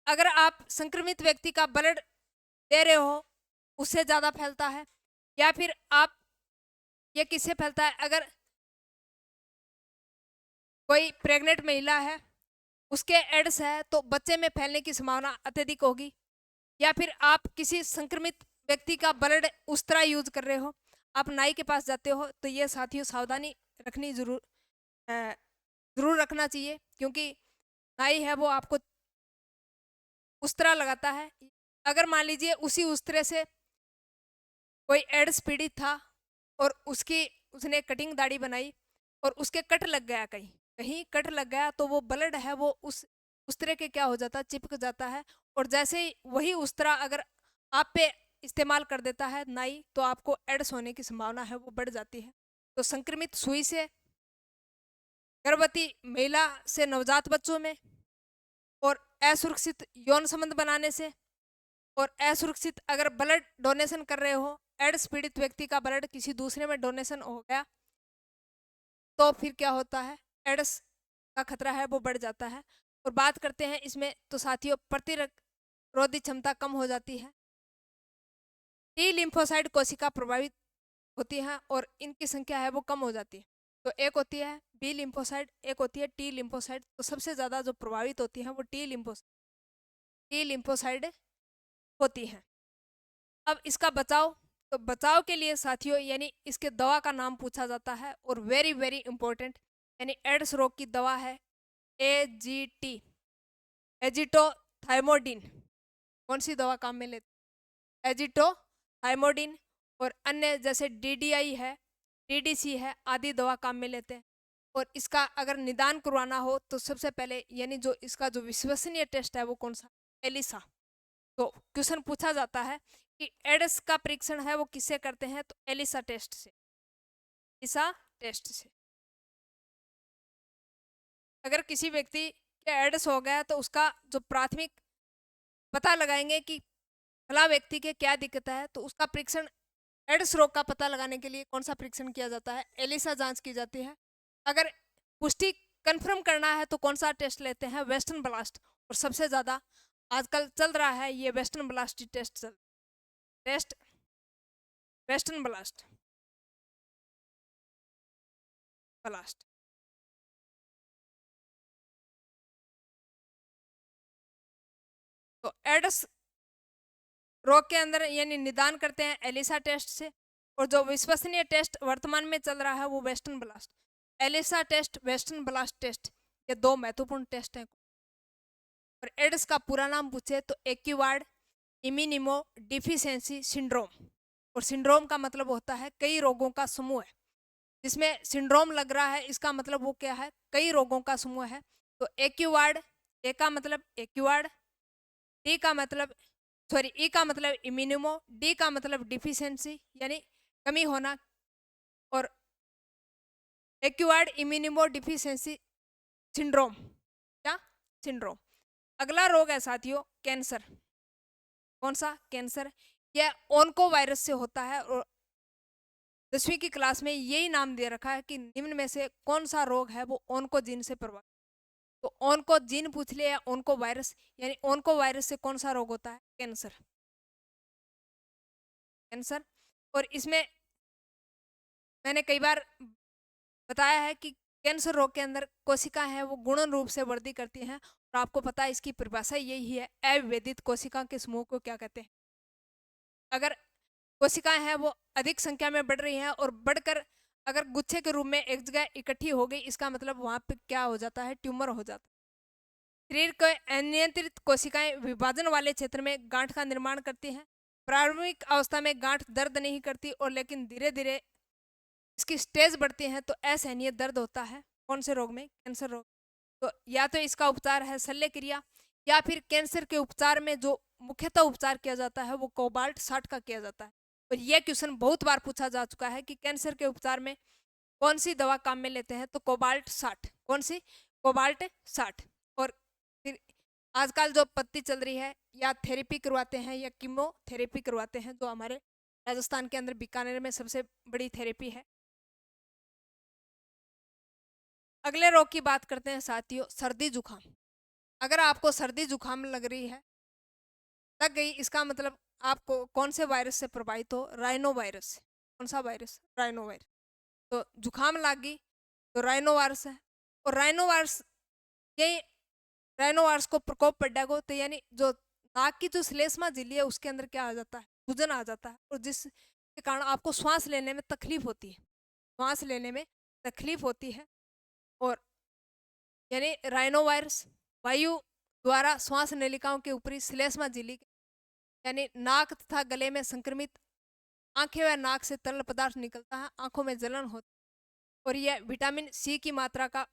अगर आप संक्रमित व्यक्ति का ब्लड दे रहे हो उससे ज्यादा फैलता है। या फिर आप, ये किससे फैलता है, अगर कोई प्रेग्नेंट महिला है उसके एड्स है तो बच्चे में फैलने की संभावना अत्यधिक होगी। या फिर आप किसी संक्रमित व्यक्ति का ब्लड उस तरह यूज कर रहे हो, आप नाई के पास जाते हो तो ये साथियों सावधानी रखनी जरूर रखना चाहिए, क्योंकि नाई है वो आपको उस तरह लगाता है। अगर मान लीजिए उसी उस तरह से कोई एड्स पीड़ित था और उसने कटिंग दाढ़ी बनाई और उसके कट लग गया, कहीं कहीं कट लग गया तो वो ब्लड है वो उस तरह के क्या हो जाता है, चिपक जाता है। और जैसे ही वही उस तरह अगर आप पे इस्तेमाल कर देता है नाई तो आपको एड्स होने की संभावना है वो बढ़ जाती है। तो संक्रमित सुई से, गर्भवती महिला से नवजात बच्चों में, और असुरक्षित यौन संबंध बनाने से, और असुरक्षित अगर ब्लड डोनेशन कर रहे हो, एड्स पीड़ित व्यक्ति का ब्लड किसी दूसरे में डोनेशन हो गया तो फिर क्या होता है, एड्स का खतरा है वो बढ़ जाता है। और बात करते हैं इसमें तो साथियों प्रतिरोधी क्षमता कम हो जाती है। टी लिम्फोसाइड कोशिका प्रभावित होती है और इनकी संख्या है वो कम हो जाती है। तो एक होती है बी लिम्फोसाइड, एक होती है टी लिम्फोसाइड। तो सबसे ज्यादा जो प्रभावित होती है वो टी लिम्फोसाइड होती है। अब इसका बचाव, तो बचाव के लिए साथियों यानी इसके दवा का नाम पूछा जाता है और वेरी वेरी इंपॉर्टेंट, यानी एड्स रोग की दवा है AGT, एजिटोथाइमोडिन। कौन सी दवा काम में लेते, एजिटोथाइमोडिन। और अन्य जैसे DDI है, DDC है आदि दवा काम में लेते हैं। और इसका अगर निदान करवाना हो तो सबसे पहले यानी जो इसका जो विश्वसनीय टेस्ट है वो कौन सा, एलिसा। तो क्वेश्चन पूछा जाता है कि एड्स का परीक्षण है वो किससे करते हैं, तो एलिसा टेस्ट से, एलिसा टेस्ट से। अगर किसी व्यक्ति के एड्स हो गया तो उसका जो प्राथमिक पता लगाएंगे कि फला व्यक्ति के क्या दिक्कत है, तो उसका परीक्षण एड्स रोग का पता लगाने के लिए कौन सा परीक्षण किया जाता है, एलिसा जांच की जाती है। अगर पुष्टि कंफर्म करना है तो कौन सा टेस्ट लेते हैं, वेस्टर्न ब्लास्ट। और सबसे ज्यादा आजकल चल रहा है ये western blast test western blast blast. तो एड्स रोग के अंदर यानी निदान करते हैं एलिसा टेस्ट से, और जो विश्वसनीय टेस्ट वर्तमान में चल रहा है वो western blast. ELISA test, western blast test, ये दो महत्वपूर्ण टेस्ट हैं। और एड्स का पूरा नाम पूछे तो एक्वायर्ड इम्यूनो डिफिशियंसी सिंड्रोम, और सिंड्रोम का मतलब होता है कई रोगों का समूह है। जिसमें सिंड्रोम लग रहा है इसका मतलब वो क्या है, कई रोगों का समूह है। तो एक्वायर्ड, ए का मतलब एक्वायर्ड, डी का मतलब सॉरी ई का मतलब इम्यूनिमो, डी का मतलब डिफिशियंसी यानी कमी होना, और एक्वायर्ड इम्यूनिमो डिफिशियंसी सिंड्रोम, क्या सिंड्रोम। अगला रोग है साथियों कैंसर। कौन सा, कैंसर। यह ओनको वायरस से होता है, और 10वीं की क्लास में यही नाम दे रखा है कि निम्न में से कौन सा रोग है वो ओनको जीन से प्रभावित। तो ओनको जीन पूछ लिया, ओनको वायरस, यानी ओनको वायरस से कौन सा रोग होता है, कैंसर। कैंसर, और इसमें मैंने कई बार बताया है कि कैंसर रोग के अंदर कोशिका है वो गुणन रूप से वृद्धि करती हैं, और आपको पता है इसकी परिभाषा यही है, अविभेदित कोशिका के समूह को क्या कहते हैं। अगर कोशिकाएं हैं वो अधिक संख्या में बढ़ रही हैं और बढ़कर अगर गुच्छे के रूप में एक जगह इकट्ठी हो गई, इसका मतलब वहां पे क्या हो जाता है, ट्यूमर हो जाता है। शरीर के अनियंत्रित कोशिकाएं विभाजन वाले क्षेत्र में गांठ का निर्माण करती हैं। प्रारंभिक अवस्था में गांठ दर्द नहीं करती, और लेकिन धीरे धीरे इसकी स्टेज बढ़ती है तो असहनीय दर्द होता है। कौन से रोग में, कैंसर रोग। तो या तो इसका उपचार है शल्य क्रिया, या फिर कैंसर के उपचार में जो मुख्यतः उपचार किया जाता है वो कोबाल्ट 60 का किया जाता है। और यह क्वेश्चन बहुत बार पूछा जा चुका है कि कैंसर के उपचार में कौन सी दवा काम में लेते हैं, तो कोबाल्ट 60। कौन सी, कोबाल्ट 60। और फिर आजकल जो पत्ती चल रही है, या थेरेपी करवाते हैं या कीमोथेरेपी करवाते हैं, जो हमारे राजस्थान के अंदर बीकानेर में सबसे बड़ी थेरेपी है। अगले रोग की बात करते हैं साथियों, सर्दी जुकाम। अगर आपको सर्दी जुकाम लग रही है, लग गई, इसका मतलब आपको कौन से वायरस से प्रभावित हो, राइनो वायरस। कौन सा वायरस, राइनो वायरस। तो जुकाम लग गई तो राइनो वायरस है, और राइनो वायरस, यही राइनो वायरस को प्रकोप पड़ेगा तो यानी जो नाक की जो श्लेष्मा झिल्ली है उसके अंदर क्या आ जाता है, सूजन आ जाता है, और जिसके कारण आपको श्वास लेने में तकलीफ होती है, श्वास लेने में तकलीफ होती है। और यानी राइनो वायरस वायु द्वारा श्वास नलिकाओं के ऊपरी श्लेष्मा झिल्ली यानी नाक तथा गले में संक्रमित, आंखें व नाक से तरल पदार्थ निकलता है, आंखों में जलन होती है, और यह विटामिन सी की मात्रा का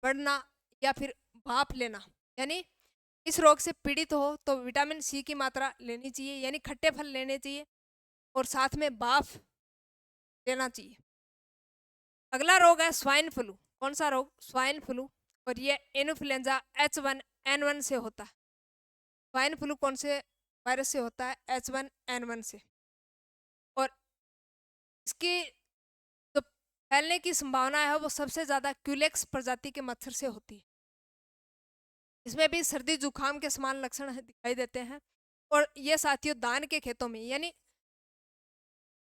बढ़ना या फिर भाप लेना, यानी इस रोग से पीड़ित हो तो विटामिन सी की मात्रा लेनी चाहिए, यानी खट्टे फल लेने चाहिए, और साथ में भाप लेना चाहिए। अगला रोग है स्वाइन फ्लू। कौन सा रोग, स्वाइन फ्लू, और ये इन्फ्लुएंजा H1N1 से होता है। स्वाइन फ्लू कौन से वायरस से होता है, H1N1 से। और इसकी जो फैलने की संभावना है वो सबसे ज्यादा क्यूलेक्स प्रजाति के मच्छर से होती है। इसमें भी सर्दी जुकाम के समान लक्षण दिखाई देते हैं, और ये साथियों धान के खेतों में, यानी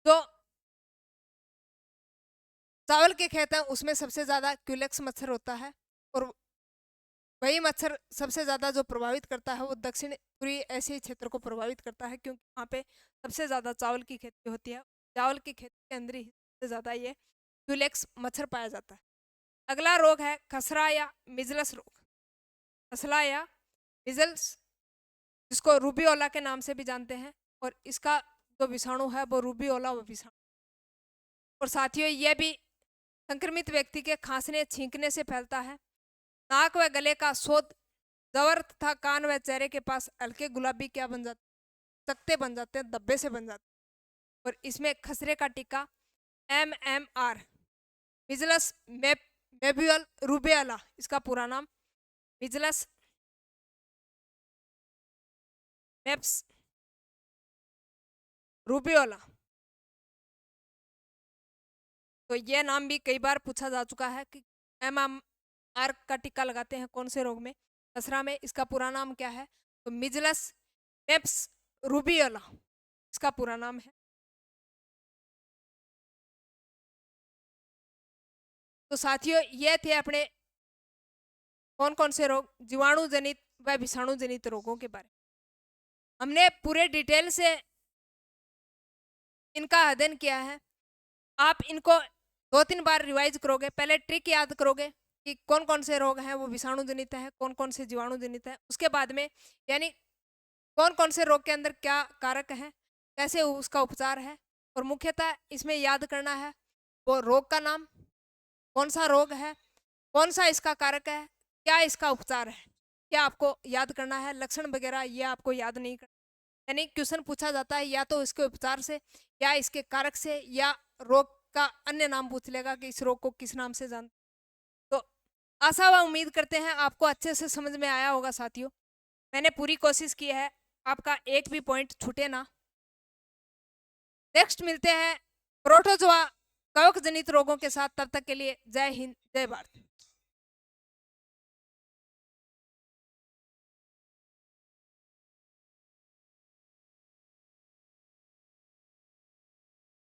जो चावल के खेत हैं उसमें सबसे ज्यादा क्यूलेक्स मच्छर होता है, और वही मच्छर सबसे ज्यादा जो प्रभावित करता है वो दक्षिण पूर्वी एशियाई क्षेत्र को प्रभावित करता है, क्योंकि वहाँ पे सबसे ज्यादा चावल की खेती होती है। चावल की खेती के अंदर ही सबसे ज्यादा ये क्यूलेक्स मच्छर पाया जाता है। अगला रोग है खसरा या मिजलस रोग। खसरा या मिजल्स, जिसको रूबियोला के नाम से भी जानते हैं, और इसका जो विषाणु है वो रूबियोला विषाणु। और साथियों यह भी संक्रमित व्यक्ति के खांसने छींकने से फैलता है। नाक व गले का शोथ, जवर तथा कान व चेहरे के पास हल्के गुलाबी क्या बन जाते, चकते बन जाते हैं, धब्बे से बन जाते हैं। और इसमें खसरे का टीका MMR, मिजलस मेबुअल रूबेला, इसका पूरा नाम मिजलस मेप्स रूबेला। तो यह नाम भी कई बार पूछा जा चुका है कि MMR का टीका लगाते हैं कौन से रोग में, खसरा में, इसका पूरा नाम क्या है, तो मिजलस मेप्स रूबियोला इसका पूरा नाम है। तो साथियों ये थे अपने कौन कौन से रोग, जीवाणु जनित व विषाणु जनित रोगों के बारे में। हमने पूरे डिटेल से इनका अध्ययन किया है। आप इनको 2-3 बार रिवाइज करोगे, पहले ट्रिक याद करोगे कि कौन कौन से रोग हैं वो विषाणु जनित है, कौन कौन से जीवाणु जनित है, उसके बाद में यानी कौन कौन से रोग के अंदर क्या कारक है, कैसे उसका उपचार है, और मुख्यतः इसमें याद करना है वो रोग का नाम, कौन सा रोग है, कौन सा इसका कारक है, क्या इसका उपचार है, क्या आपको याद करना है। लक्षण वगैरह ये आपको याद नहीं करना, यानी क्वेश्चन पूछा जाता है या तो इसके उपचार से या इसके कारक से या रोग का अन्य नाम पूछ लेगा कि इस रोग को किस नाम से जानते। तो आशा व उम्मीद करते हैं आपको अच्छे से समझ में आया होगा साथियों। मैंने पूरी कोशिश की है आपका एक भी पॉइंट छूटे ना। नेक्स्ट मिलते हैं प्रोटोजोआ कवक जनित रोगों के साथ, तब तक के लिए जय हिंद जय भारत।